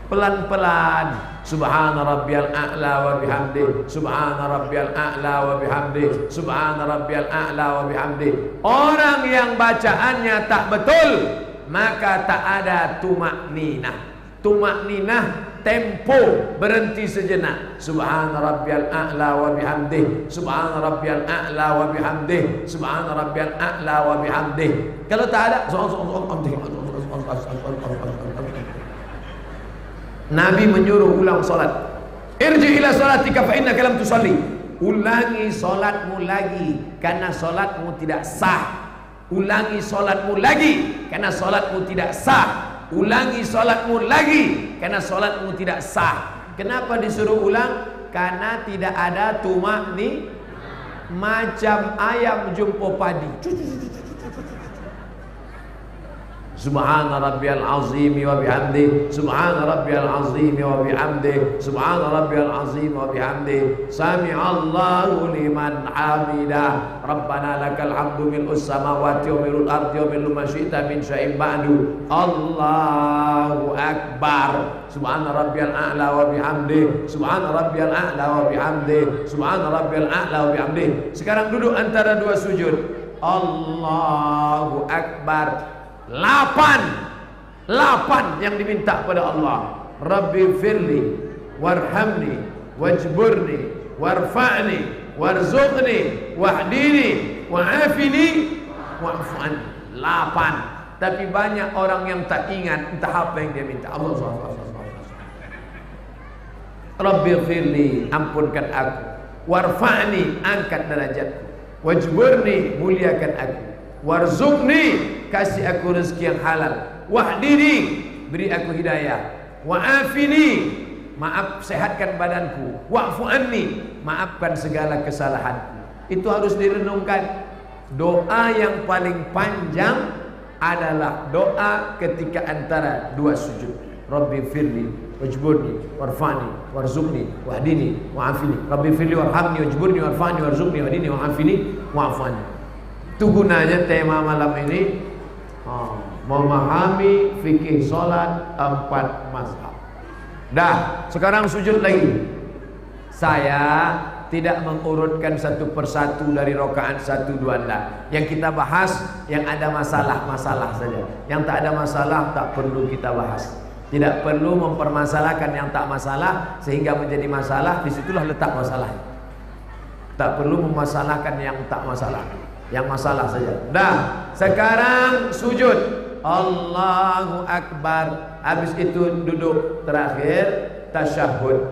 pelan-pelan. Subhana rabbiyal a'la wa bihamdi, subhana rabbiyal a'la wa bihamdi, subhana rabbiyal a'la wa bihamdi. Orang yang bacaannya tak betul, maka tak ada tumakninah. Tumakninah tempo, berhenti sejenak. Subhana rabbiyal a'la wa bihamdi, subhana rabbiyal a'la wa bihamdi, subhana rabbiyal a'la wa bihamdi. Kalau tak ada, Nabi menyuruh ulang solat. Irji ila salatika fa innaka lam tusalli. Ulangi solatmu lagi karena solatmu tidak sah. Ulangi solatmu lagi karena solatmu tidak sah. Ulangi solatmu lagi karena solatmu tidak sah. Kenapa disuruh ulang? Karena tidak ada tumakni, macam ayam jumpa padi. Subhana rabbiyal azim wa bihamdi, subhana rabbiyal azim wa bihamdi, subhana rabbiyal azim wa bihamdi. Sami'allahu liman hamidah. Rabbana lakal hamdu mil'us samawati wa mil'ul ardi wa mil'u ma syi'ta min syai'in ba'du. Allahu akbar. Subhana rabbiyal a'la wa bihamdi, subhana rabbiyal a'la wa bihamdi, subhana rabbiyal a'la wa bihamdi. Sekarang duduk antara dua sujud. Allahu akbar. 8 yang diminta pada Allah. Rabbi firli warhamni wajburni warfa'ni warzuqni wahdini wa'afini wa'fu'an. 8. Tapi banyak orang yang tak ingat entah apa yang dia minta. Allah SWT. Rabbi firli, ampunkan aku. Warfa'ni, angkat derajatku. Wajburni, muliakan aku. Warzuqni, kasih aku rezeki yang halal. Wahdini, beri aku hidayah. Wa'afini, maaf, sehatkan badanku. Wa'fu anni, maafkan segala kesalahanku. Itu harus direnungkan. Doa yang paling panjang adalah doa ketika antara dua sujud. Rabbi firli wajburni warfa'ni warzuqni wahdini wa'afini. Rabbi firli warhamni wajburni warfa'ni warzuqni wahdini wa'afini wa'afani. Itu gunanya tema malam ini, memahami fikih solat 4 mazhab. Dah, sekarang sujud lagi. Saya tidak mengurutkan satu persatu dari rakaat 1, 2 enggak. Yang kita bahas yang ada masalah-masalah saja. Yang tak ada masalah tak perlu kita bahas. Tidak perlu mempermasalahkan yang tak masalah sehingga menjadi masalah. Disitulah letak masalah. Tak perlu memasalahkan yang tak masalah. Yang masalah saja. Dah, sekarang sujud. Allahu akbar. Habis itu duduk terakhir tasyahud.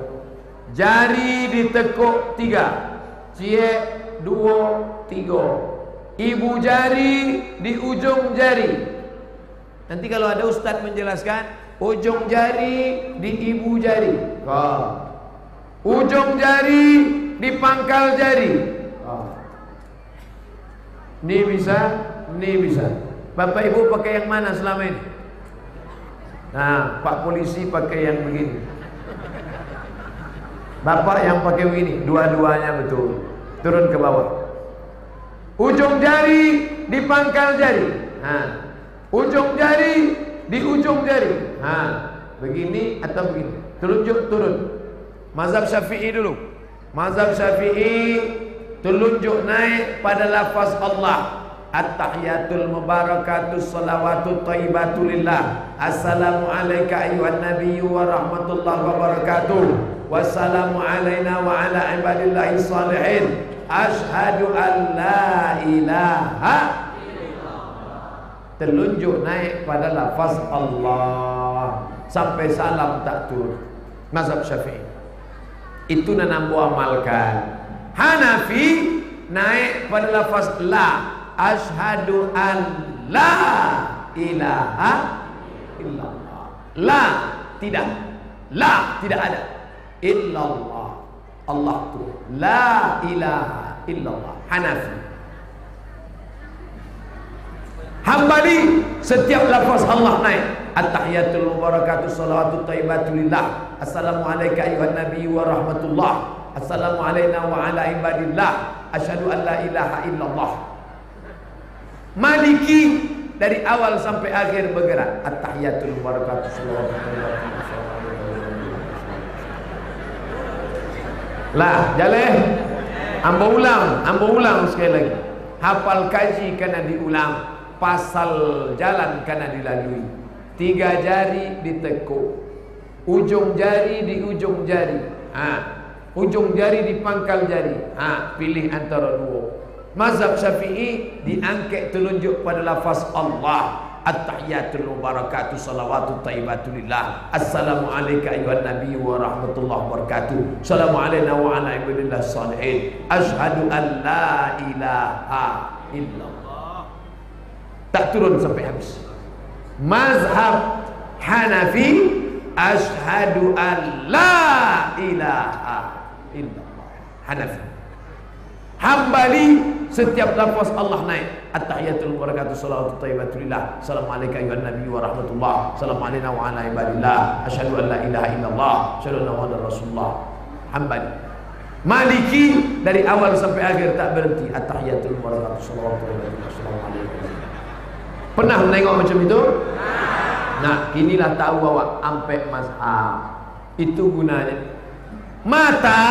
Jari ditekuk 3. Cie 2, 3. Ibu jari di ujung jari. Nanti kalau ada ustaz menjelaskan, ujung jari di ibu jari. Ujung jari di pangkal jari. Ini bisa, ini bisa. Bapak ibu pakai yang mana selama ini? Nah, Pak polisi pakai yang begini. Bapak yang pakai begini, dua-duanya betul. Turun ke bawah. Ujung jari di pangkal jari. Nah, ujung jari di ujung jari. Nah, begini atau begini. Telunjuk turun. Mazhab Syafi'i dulu. Mazhab Syafi'i telunjuk naik pada lafaz Allah. At-tahiyatul mubarakatus salawatut thayyibatu lillah. Assalamu alayka ayyuhan nabiyyu wa rahmatullahi wa barakatuh. Wassalamu alayna wa ala ibadillahi salihin. Ashhadu an la ilaha illallah. Telunjuk naik pada lafaz Allah sampai salam tak turun. Mazhab Syafi'i. Itu nanambu amalkan. Hanafi naik pada lafaz la. Asyhadu an la ilaha illallah. La tidak. La tidak ada. Illallah. Allah tu. La ilaha illallah. Hanafi. Hambali setiap lafaz Allah naik. At-tahiyatul mubarakatuh salawatut thayyibatu lillah. Assalamu alayka ayyuhan nabiyyu wa rahmatullah. Assalamu alayna wa ala ibadillah. Asyhadu an la ilaha illallah. Maliki dari awal sampai akhir bergerak. At-tahiyatul mubarakatuh salawatut thayyibatu lillah. Lah, jalan. Ambo ulang sekali lagi. Hafal kaji kena diulang, pasal jalan kena dilalui. 3 jari ditekuk, ujung jari di ujung jari. Ujung jari di pangkal jari. Pilih antara dua. Mazhab Syafi'i diangkat telunjuk pada lafaz Allah. At-tahiyatul mubarakatuh salawatut thayyibatulillah. Assalamu alayka ayuhan nabi wa rahmatullahi wa barakatuh. Assalamu alayna wa ala ibadillah salihin. Ashhadu an la ilaha illallah. Tak turun sampai habis. Mazhab Hanafi, ashhadu an la ilaha illallah. Hanafi. Hambali, setiap lafaz Allah naik. At-tahiyatul mubarakatuh salawatut thayyibatulillah. Assalamualaikum ayuhan nabi wa rahmatullah. Assalamu alayna wa ala ibadillah. Asyhadu an la ilaha illallah. Asyhadu anna muhammadar rasulullah. Hambali. Maliki, dari awal sampai akhir tak berhenti. At-tahiyatul mubarakatuh salawatut thayyibatulillah. Assalamualaikum. Pernah menengok macam itu? Nah, inilah tahu awak ampe mazhab. Itu gunanya. Mata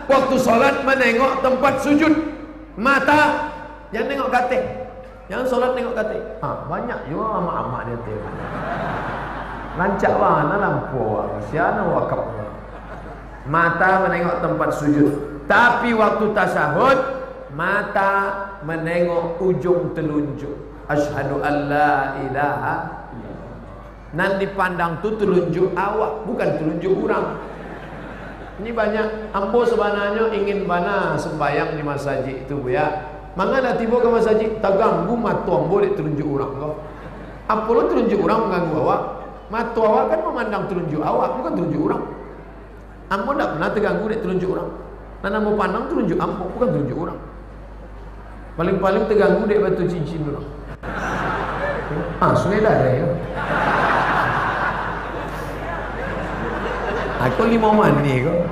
waktu solat menengok tempat sujud. Mata yang nengok katil. Yang solat nengok katil. Banyak juga amak-amak dia tengok. Lancak mana lampu siapa wakaf. Mata menengok tempat sujud. Tapi waktu tasahud, mata menengok ujung telunjuk. Asyhadu an la ilaha illallah. Nan dipandang tu telunjuk awak, bukan telunjuk orang. Ini banyak ambo sebenarnya ingin bana sembayang di masjid itu bu ya. Mangala tiba ke masjid tak ganggu mata ambo dek telunjuk orang kau. Apa lo telunjuk orang mengganggu awak? Mata awak kan memandang telunjuk awak, bukan telunjuk orang. Ambo tak pernah terganggu dek telunjuk orang. Dan ambo pandang telunjuk ambo, bukan telunjuk orang. Paling-paling terganggu dek batu cincin orang. Sungai dah ada ya. Aku lima mani kok.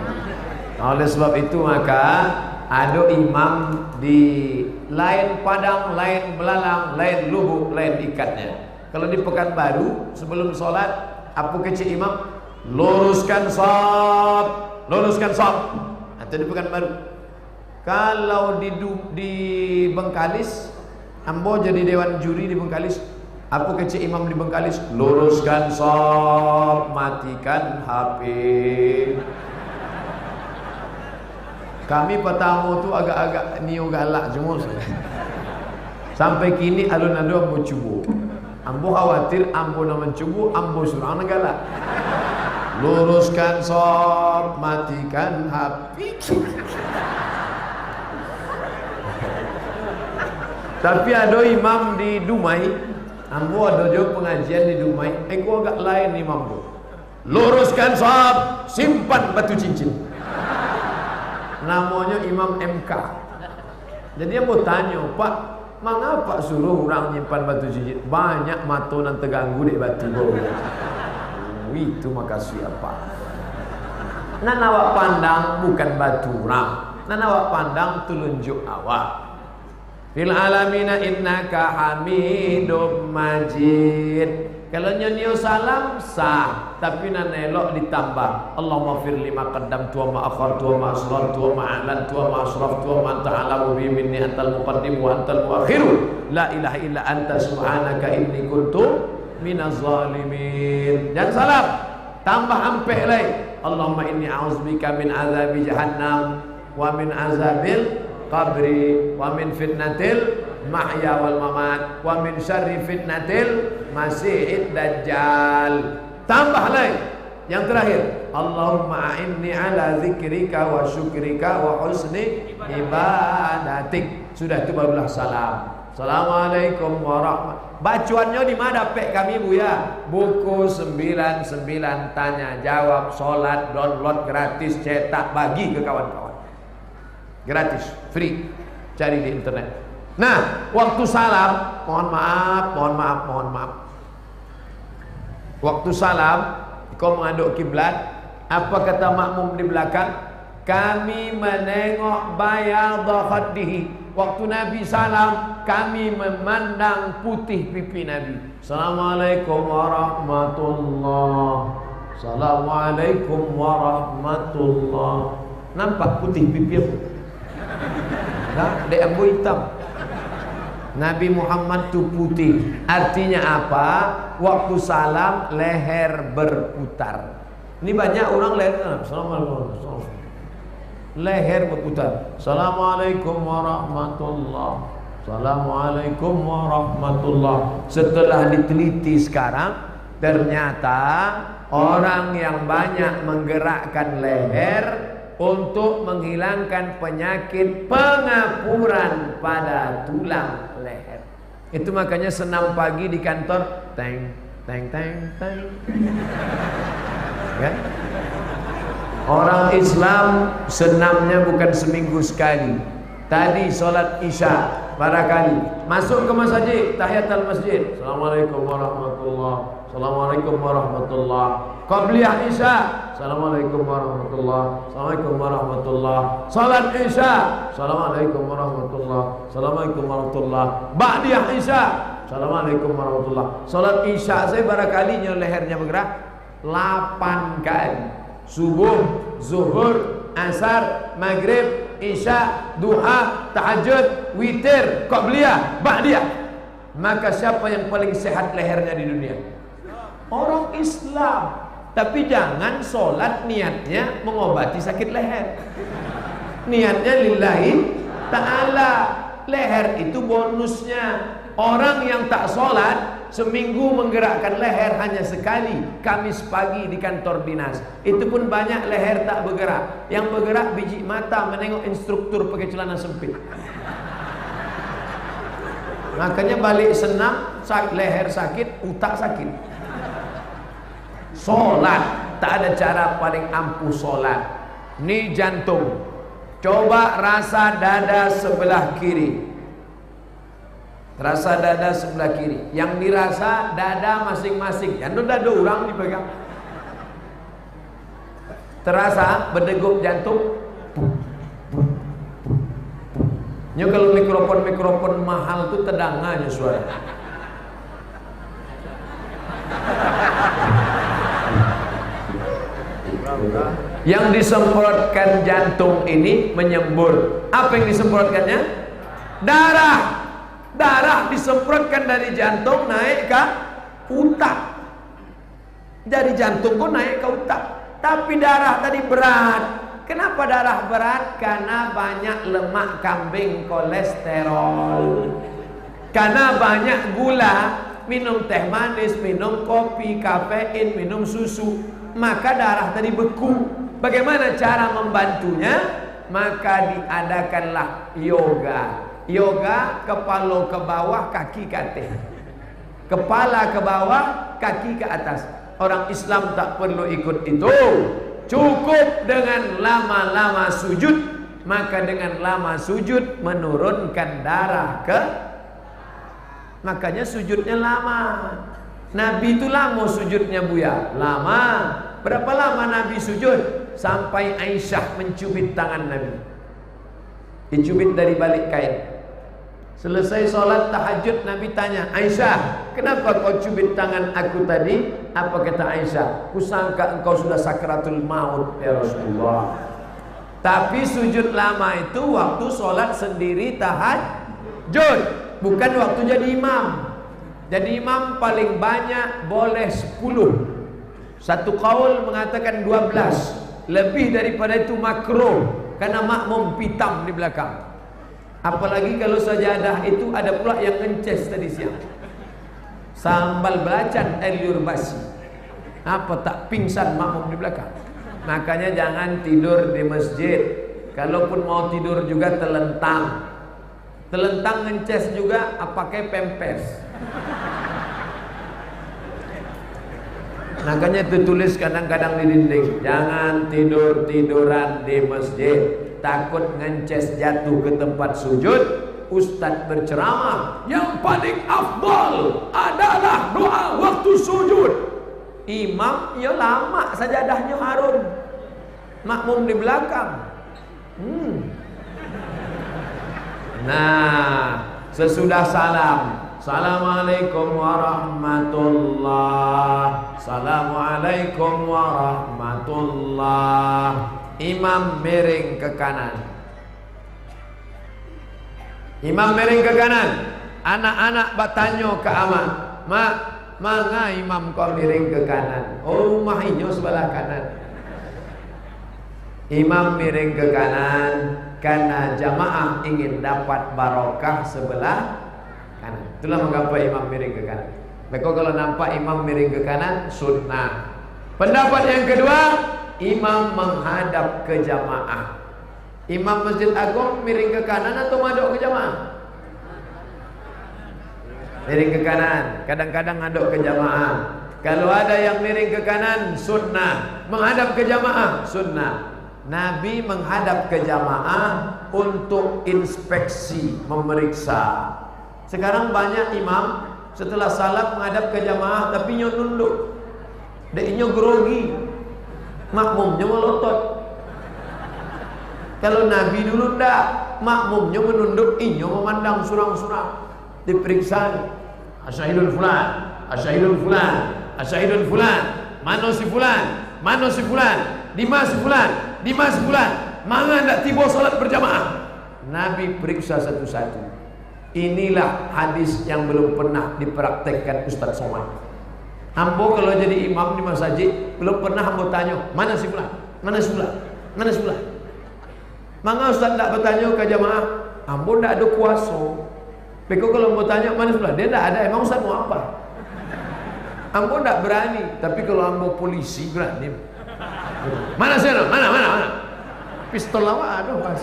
Oleh sebab itu maka ada imam di lain padang, lain belalang, lain lubuk, lain ikatnya. Kalau di Pekanbaru sebelum sholat, apa kecil imam? Luruskan shaf, luruskan shaf. Atau di Pekanbaru. Kalau di Bengkalis, ambo jadi dewan juri di Bengkalis. Apa kecil imam di Bengkalis? Luruskan shaf, matikan HP. Kami pertama tu agak-agak niu galak semua. Sampai kini alun-alun ambo cubu. Ambo khawatir ambo nak mencubu, ambo suruh anak galak. Luruskan shaf, matikan HP. Tapi ada imam di Dumai. Ambo ada juga pengajian di Dumai. Aku agak lain imam tu. Luruskan shaf, simpan batu cincin. Namanya Imam MK. Jadi ambo tanya, Pak, mengapa suruh orang nyimpan batu cincin? Banyak mata nan terganggu dek batu go. Itu makasih apa? Nan awak pandang bukan batu orang. Nan awak pandang telunjuk awak. Fil alamina innaka hamidum majid. Kalau nyanyi salam sah, tapi nan elok ditambah. Allahumma fir lima qaddamtu wa ma akhartu wa ma asrartu wa ma a'lantu wa ma asraftu wa ma anta a'lamu bi minni antal muqaddim wa antal muakhir. La ilaha illa anta subhanaka inni kuntu minaz zalimin. Dan salam tambah ampe lain. Allahumma inni a'udzubika min azabi jahannam wa min azabil qabri wa min fitnatil mahya wal mamat wa min syarri fitnatil masihid dajjal. Tambah lain yang terakhir, Allahumma a'inni ala zikrika wa syukrika wa husni ibadatik. Sudah itu barulah salam. Assalamualaikum warahmatullahi. Bacuannya di mana pek kami bu ya? Buku 99 tanya jawab solat, download gratis, cetak, bagi ke kawan-kawan. Gratis, free, cari di internet. Nah, waktu salam, mohon maaf. Waktu salam, kau menghadap kiblat, apa kata makmum di belakang? Kami menengok bayadha khaddihi. Waktu Nabi salam, kami memandang putih pipi Nabi. Assalamualaikum warahmatullahi. Assalamualaikum warahmatullahi. nampak putih pipi aku. Nah, dek ambo hitam. Nabi Muhammad tu putih. Artinya apa? Waktu salam leher berputar. Ini banyak orang leher. Assalamualaikum. Leher berputar. Assalamualaikum warahmatullah. Assalamualaikum warahmatullah. Setelah diteliti sekarang, ternyata orang yang banyak menggerakkan leher untuk menghilangkan penyakit pengapuran pada tulang leher. Itu makanya senam pagi di kantor, teng teng teng teng. Ya? Orang Islam senamnya bukan seminggu sekali. Tadi sholat isya barangkali masuk ke masjid, tahiyatul masjid, assalamualaikum warahmatullah. Assalamualaikum warahmatullah. Qabliyah isya, assalamualaikum warahmatullah. Assalamualaikum warahmatullah. Salat isya, assalamualaikum warahmatullah. Assalamualaikum warahmatullah. Ba'diyah isya, assalamualaikum warahmatullah. Salat isya saya barangkali lehernya bergerak 8 kali. Subuh, zuhur, asar, maghrib, isya, duha, tahajud, witir, qabliyah, ba'diyah. Maka siapa yang paling sehat lehernya di dunia? Orang Islam. Tapi jangan sholat niatnya mengobati sakit leher. Niatnya lillahi ta'ala. Leher itu bonusnya. Orang yang tak sholat seminggu menggerakkan leher hanya sekali, Kamis pagi di kantor dinas. Itu pun banyak leher tak bergerak. Yang bergerak biji mata menengok instruktur pakai celana sempit. Makanya balik senam, leher sakit, utak sakit. Sholat, tak ada cara paling ampuh sholat. Ini jantung. Coba rasa dada sebelah kiri. Rasa dada sebelah kiri. Yang dirasa dada masing-masing. Jangan dada orang dipegang. Terasa berdegup jantung. Ini kalau mikrofon mahal tuh tedangannya suara. Yang disemprotkan jantung ini menyembur. Apa yang disemprotkannya? Darah. Darah disemprotkan dari jantung naik ke utak. Dari jantung kok naik ke utak. Tapi darah tadi berat. Kenapa darah berat? Karena banyak lemak kambing, kolesterol. Karena banyak gula, minum teh manis, minum kopi, kafein, minum susu, maka darah tadi beku. Bagaimana cara membantunya? Maka diadakanlah yoga. Yoga kepala ke bawah, kaki ke atas. Kepala ke bawah, kaki ke atas. Orang Islam tak perlu ikut itu. Cukup dengan lama-lama sujud. Maka dengan lama sujud menurunkan darah ke. Makanya sujudnya lama. Nabi itu lama sujudnya Buya. Lama. Berapa lama Nabi sujud? Sampai Aisyah mencubit tangan Nabi. Dicubit dari balik kain. Selesai sholat tahajud, Nabi tanya, Aisyah, kenapa kau cubit tangan aku tadi? Apa kata Aisyah? Kusangka engkau sudah sakratul maut ya Rasulullah. Tapi sujud lama itu waktu sholat sendiri tahajud, bukan waktu jadi imam. Jadi imam paling banyak boleh 10. Satu kaul mengatakan 12. Lebih daripada itu makruh, karena makmum pitam di belakang. Apalagi kalau sajadah itu ada pula yang ngences tadi siang. Sambal belacan air liur basi. Apa tak pingsan makmum di belakang. Makanya jangan tidur di masjid. Kalaupun mau tidur juga telentang. Telentang ngences juga pakai pempes. Makanya itu tulis kadang-kadang di dinding, jangan tidur-tiduran di masjid, takut ngences jatuh ke tempat sujud. Ustadz berceramah, yang paling afdal adalah doa waktu sujud. Imam ya lama, sajadahnya harum, makmum di belakang. Nah, sesudah salam, Assalamualaikum warahmatullah. Assalamualaikum warahmatullah. imam miring ke kanan. Imam miring ke kanan. Anak-anak bertanya ke amak, mak, manga imam kau miring ke kanan? Oh, rumah inyo sebelah kanan. Imam miring ke kanan karena jamaah ingin dapat barokah sebelah kanan. Itulah mengapa imam miring ke kanan. Maka kalau nampak imam miring ke kanan, sunnah. Pendapat yang kedua, imam menghadap ke jamaah. Imam Masjid Agung miring ke kanan atau madok ke jamaah? Miring ke kanan. Kadang-kadang ngadok ke jamaah. Kalau ada yang miring ke kanan, sunnah. Menghadap ke jamaah, sunnah. Nabi menghadap ke jamaah untuk inspeksi, memeriksa. Sekarang banyak imam setelah salat menghadap ke jamaah tapi nyo nunduk. Dek nyo grogi. Makmumnya melotot. Kalau Nabi dulu ndak, makmumnya menunduk, inyo memandang surang-surang. Diperiksa, asyhadul fulan, asyhadul fulan, asyhadul fulan, mana si fulan, mana si fulan, di mana si fulan, di mana si fulan, mana ndak tiba salat berjamaah. Nabi periksa satu-satu. Inilah hadis yang belum pernah dipraktekkan Ustaz Somad. Ambo kalau jadi imam di masjid belum pernah ambo tanya, mana si fulan, mana si fulan, mana si fulan. Maka Ustaz ndak bertanya ke jamaah, ambo ndak ada kuasa. Beko kalau mau tanya mana sebelah, dia tidak ada. Emang Ustaz mau apa? Ambo tidak berani. Tapi kalau ambo polisi berani. Mana sana? Mana? Pistol lawa ada pas.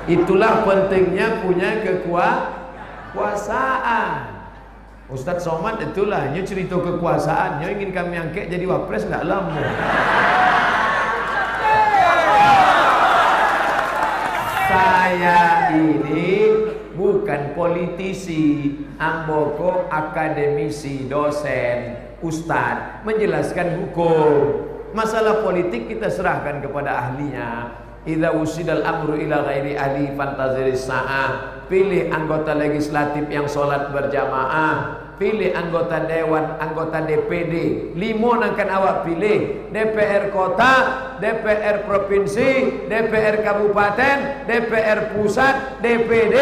Itulah pentingnya punya kekuasaan. Ustaz Somad itulah, dia cerita kekuasaan. Dia ingin kami angkat jadi wapres nggak lama. Saya ini bukan politisi, amboko akademisi, dosen, ustadz, menjelaskan hukum. Masalah politik kita serahkan kepada ahlinya. Idza usidal amru ila ghairi ahli fantaziris sa'ah. Pilih anggota legislatif yang sholat berjamaah. Pilih anggota dewan, anggota DPD. 5 akan awak pilih. DPR kota, DPR provinsi, DPR kabupaten, DPR pusat, DPD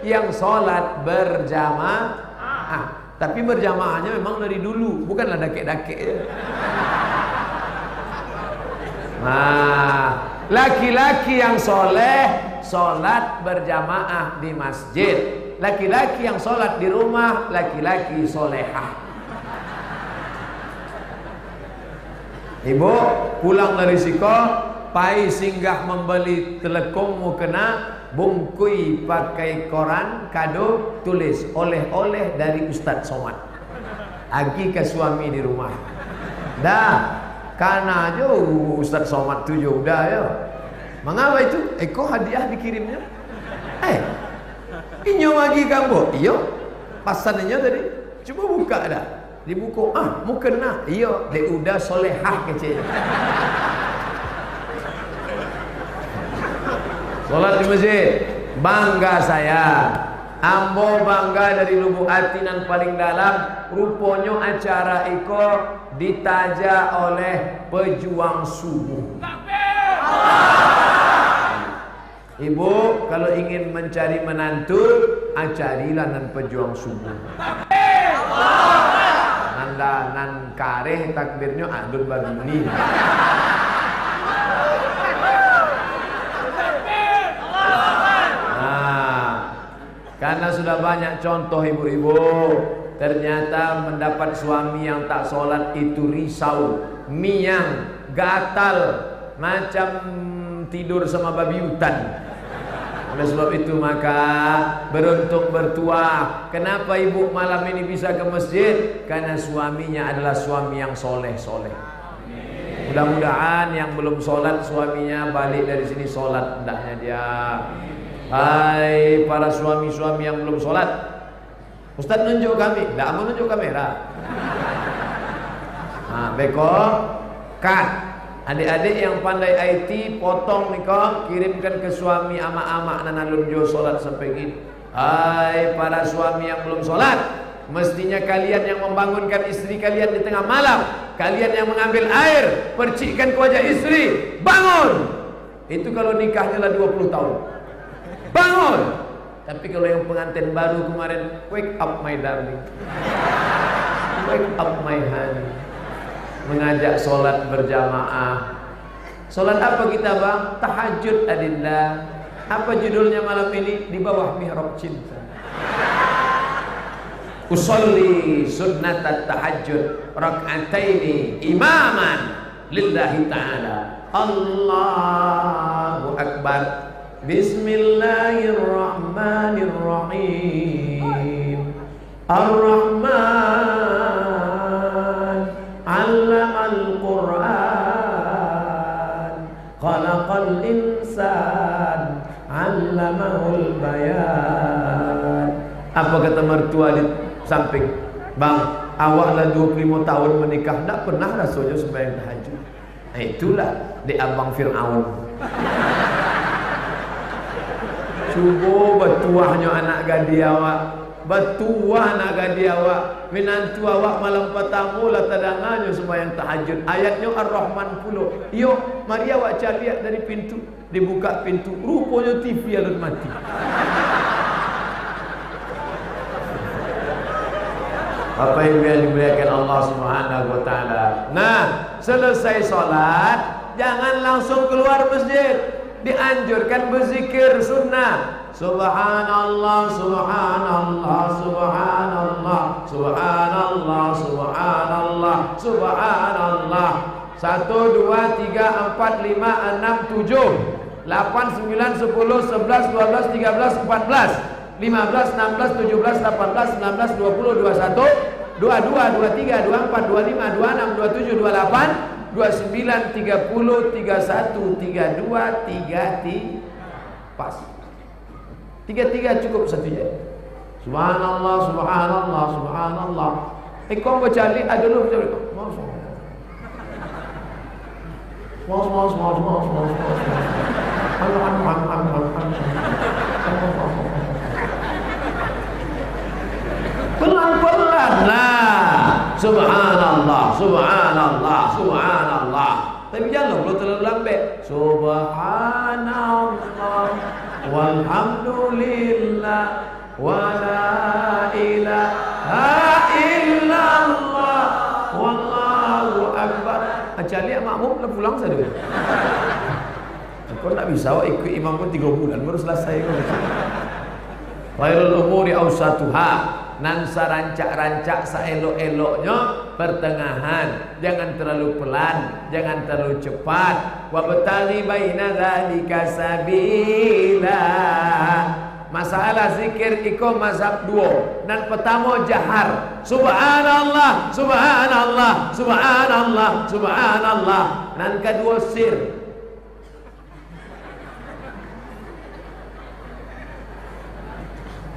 yang sholat berjamaah. Tapi berjamaahnya memang dari dulu, bukanlah dakek-dakek. Nah, laki-laki yang soleh sholat berjamaah di masjid. Laki-laki yang sholat di rumah, laki-laki solehah. Ibu pulang dari siko, pai singgah membeli telekong mukena, bungkui pakai koran, kado, tulis oleh-oleh dari Ustaz Somad. Agi ke suami di rumah. Dah, karena aja Ustaz Somad tujuh udah ya. Mengapa itu? Kok hadiah dikirimnya? Inyo lagi kamu, iyo pasannya tadi, coba buka dah, dibuka, mau kena, iyo, dia udah solehah kecil. Sholat di masjid, bangga saya, ambo bangga dari lubuk hati nan paling dalam, rupanya acara iko ditaja oleh pejuang subuh. Ibu kalau ingin mencari menantu, acarilah nan pejuang subuh. Nanda nan kareh takbirnya adun baruni. Nah, karena sudah banyak contoh ibu-ibu, ternyata mendapat suami yang tak sholat itu risau, miang, gatal, macam tidur sama babi hutan. Oleh sebab itu maka beruntung bertuah. Kenapa ibu malam ini bisa ke masjid? Karena suaminya adalah suami yang soleh-soleh. Mudah-mudahan yang belum sholat suaminya balik dari sini sholat hendaknya dia. Hai para suami-suami yang belum sholat, Ustaz nunjuk kami, tidak mau nunjuk kamera. Nah, beko, cut. Adik-adik yang pandai IT, potong nikah, kirimkan ke suami ama-ama nanalun jo sholat sampai gini. Hai para suami yang belum sholat, mestinya kalian yang membangunkan istri kalian di tengah malam. kalian yang mengambil air, percikkan ke wajah istri, bangun. Itu kalau nikahnya lah 20 tahun. Bangun. Tapi kalau yang pengantin baru kemarin, wake up my darling, wake up my honey, mengajak sholat berjamaah. Sholat apa kita bang? Tahajud adillah. Apa judulnya malam ini? Di bawah mihrab cinta. Usolli sunnatat tahajud rak'ataini imaman lillahi ta'ala. Allahu Akbar. Bismillahirrahmanirrahim. Ar-Rahman 'allamal Qur'an, khalaqal insan 'allamahul bayan. Apa kata mertua di samping? Bang, awak lah 25 tahun menikah, tak pernah rasanya sembahyang tahajud. Nah, itulah di abang Fir'aun. Cuba betuahnya anak gadi awak, betuah anak gadi awak, minantu awak malam pertama lah tadangannya sembahyang tahajud. Ayatnya Ar-Rahman puluh. Yo, mari awak cari lihat dari pintu. Dibuka pintu, rupanya TV alun mati. Apa yang dimuliakan Allah Subhanahu wa taala. Nah, selesai sholat jangan langsung keluar masjid. Dianjurkan berzikir sunnah. Subhanallah, subhanallah, subhanallah, subhanallah, subhanallah, subhanallah. 1, 2, 3, 4, 5, 6, 7, 8, 9, 10, 11, 12, 13, 14, 15, 16, 17, 18, 19, 20, 21, 22, 23, 24, 25, 26, 27, 28, 29, 30, 31, 32, 33. Pas. 33 cukup satunya. Subhanallah, subhanallah, subhanallah. Kau baca li ada dulu baca li. Pelan-pelan lah. Subhanallah, subhanallah, subhanallah. Tapi jangan kalau terlalu lambat. Subhanallah, walhamdulillah, wala ilaha illallah, wallahu akbar. Cari makmum dah pulang saja. Kau tak bisa awak ikut imam pun 3 bulan baru selesai. Khairul umuri awsatuha. Nan sarancak-rancak saelok-eloknya pertengahan, jangan terlalu pelan, jangan terlalu cepat. Wa bataghi baina dzalika sabila. Masalah zikir iko mazhab 2. Nan pertama jahar, subhanallah, subhanallah, subhanallah, subhanallah. Nan kedua sir.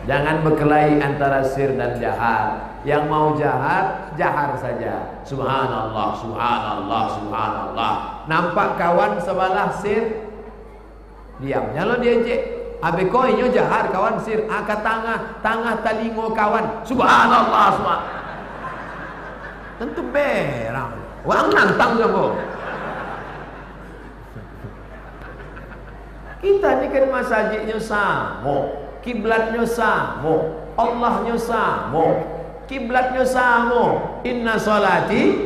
Jangan berkelahi antara sir dan jahar. Yang mau jahar, jahar saja. Subhanallah, subhanallah, subhanallah. Nampak kawan sebelah sir, diam. Jangan diejek. Habis kau ini jahar kawan sir. Angkat tangah talingo kawan. Subhanallah, subhanallah. Tentu berang. Wang nantang semua. Kita ni kan masjidnya sama. Kiblatnya sama, Allahnya sama, kiblatnya sama. Inna salati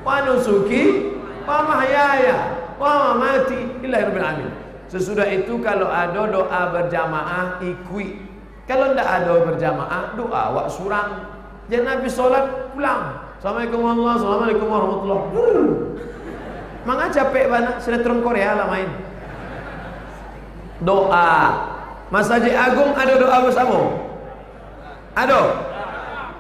wa nusuki wa mahyaya wa mamati lillahi rabbil alamin. Sesudah itu kalau ada doa berjamaah ikui. Kalau tidak ada berjamaah doa wak surang. Jangan habis solat pulang. Assalamualaikum warahmatullahi wabarakatuh. Assalamualaikum warahmatullahi wabarakatuh. Manga capek banget sinetron Korea lah main. Doa Masjid Agung ada doa bersama? Ada?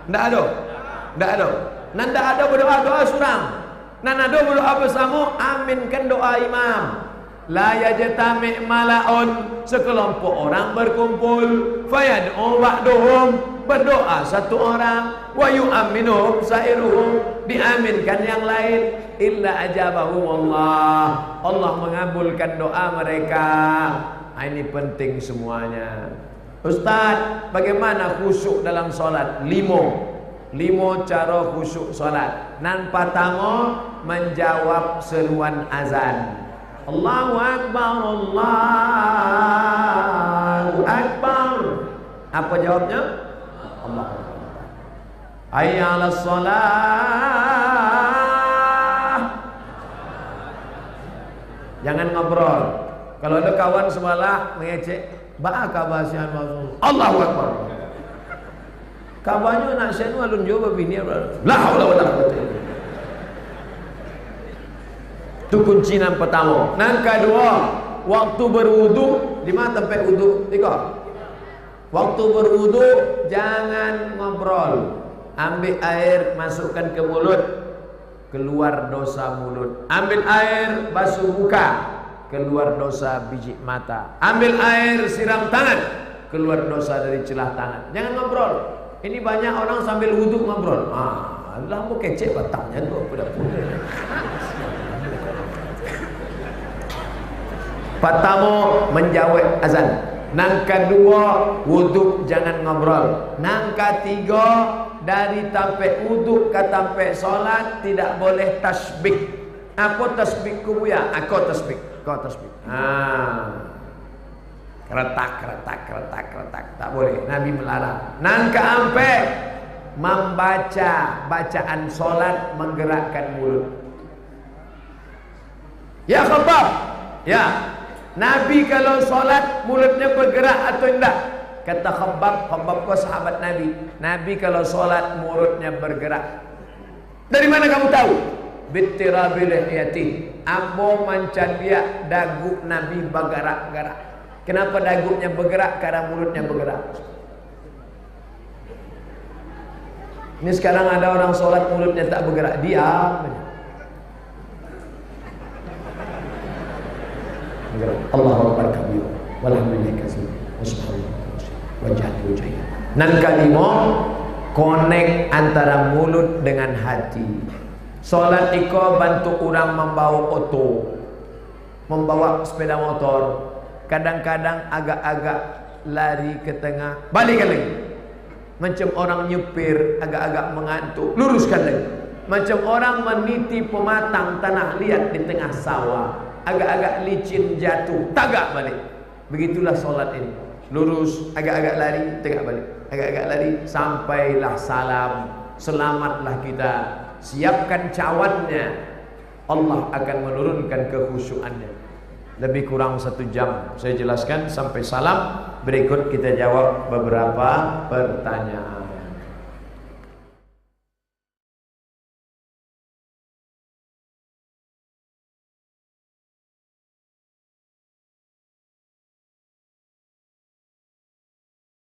Tidak ada? Tidak ada. Nan tidak ada berdoa, doa surang. Nan ada berdoa bersama, aminkan doa imam. La yajtami' mala'un, sekelompok orang berkumpul, fayad'u ba'duhum, berdoa satu orang, wa yu'amminuhum sa'iruhum, diaminkan yang lain, illa ajabahum Allah. Allah mengabulkan doa mereka. Ini penting semuanya. Ustaz, bagaimana khusyuk dalam solat? 5. 5 cara khusyuk solat. Nan pertama menjawab seruan azan. Allahu Akbar, Allahu Akbar. Apa jawabnya? Allah. Hayya 'alas shalah. Jangan ngobrol. Kalau ada kawan sebelah mengecek, "Ba kabasian Rasul." Allahu Akbar. Kawannya nak syanu alun jawab bini la haula wala quwwata illa billah. Itu kunci yang pertama. Yang kedua, waktu berwudu, di mana tempat wudu? Waktu berwudu jangan ngobrol. Ambil air, masukkan ke mulut, keluar dosa mulut. Ambil air, basuh muka, keluar dosa biji mata. Ambil air, siram tangan, keluar dosa dari celah tangan. Jangan ngobrol. Ini banyak orang sambil wudu ngobrol. Allah mau kecek batangnya tu budak-budak. Pertama menjawab azan. Nang kedua wudu jangan ngobrol. Nang ketiga dari tempat wudu ke tempat solat tidak boleh tasbih. Apa tasbih kubuya? Aku tasbih. Kau tasbih. Keretak, tak boleh. Nabi melarang. Nang keempat membaca bacaan solat menggerakkan mulut. Ya Khabbab, ya Nabi kalau solat mulutnya bergerak atau tidak? Kata Khabbab kau sahabat Nabi. Nabi kalau solat mulutnya bergerak. Dari mana kamu tahu? Bittirabil lihiyati. Ambo mancan dia dagu Nabi bergerak-gerak. Kenapa dagunya bergerak? Karena mulutnya bergerak. Ini sekarang ada orang solat mulutnya tak bergerak, diam. Allahu Akbar kabir. Walhamdulillah katsir. Subhanallah. Nan kalimo connect antara mulut dengan hati. Solat iko bantu orang membawa oto, membawa sepeda motor. Kadang-kadang agak-agak lari ke tengah, balikkan lagi. Macam orang nyupir agak-agak mengantuk, luruskan lagi. Macam orang meniti pematang tanah liat di tengah sawah, agak-agak licin jatuh, tagak balik. Begitulah solat ini. Lurus, agak-agak lari, tegak balik. Agak-agak lari, sampailah salam. Selamatlah kita. Siapkan cawannya. Allah akan menurunkan kekhusyuannya. Lebih kurang 1 jam saya jelaskan sampai salam. Berikut kita jawab beberapa pertanyaan.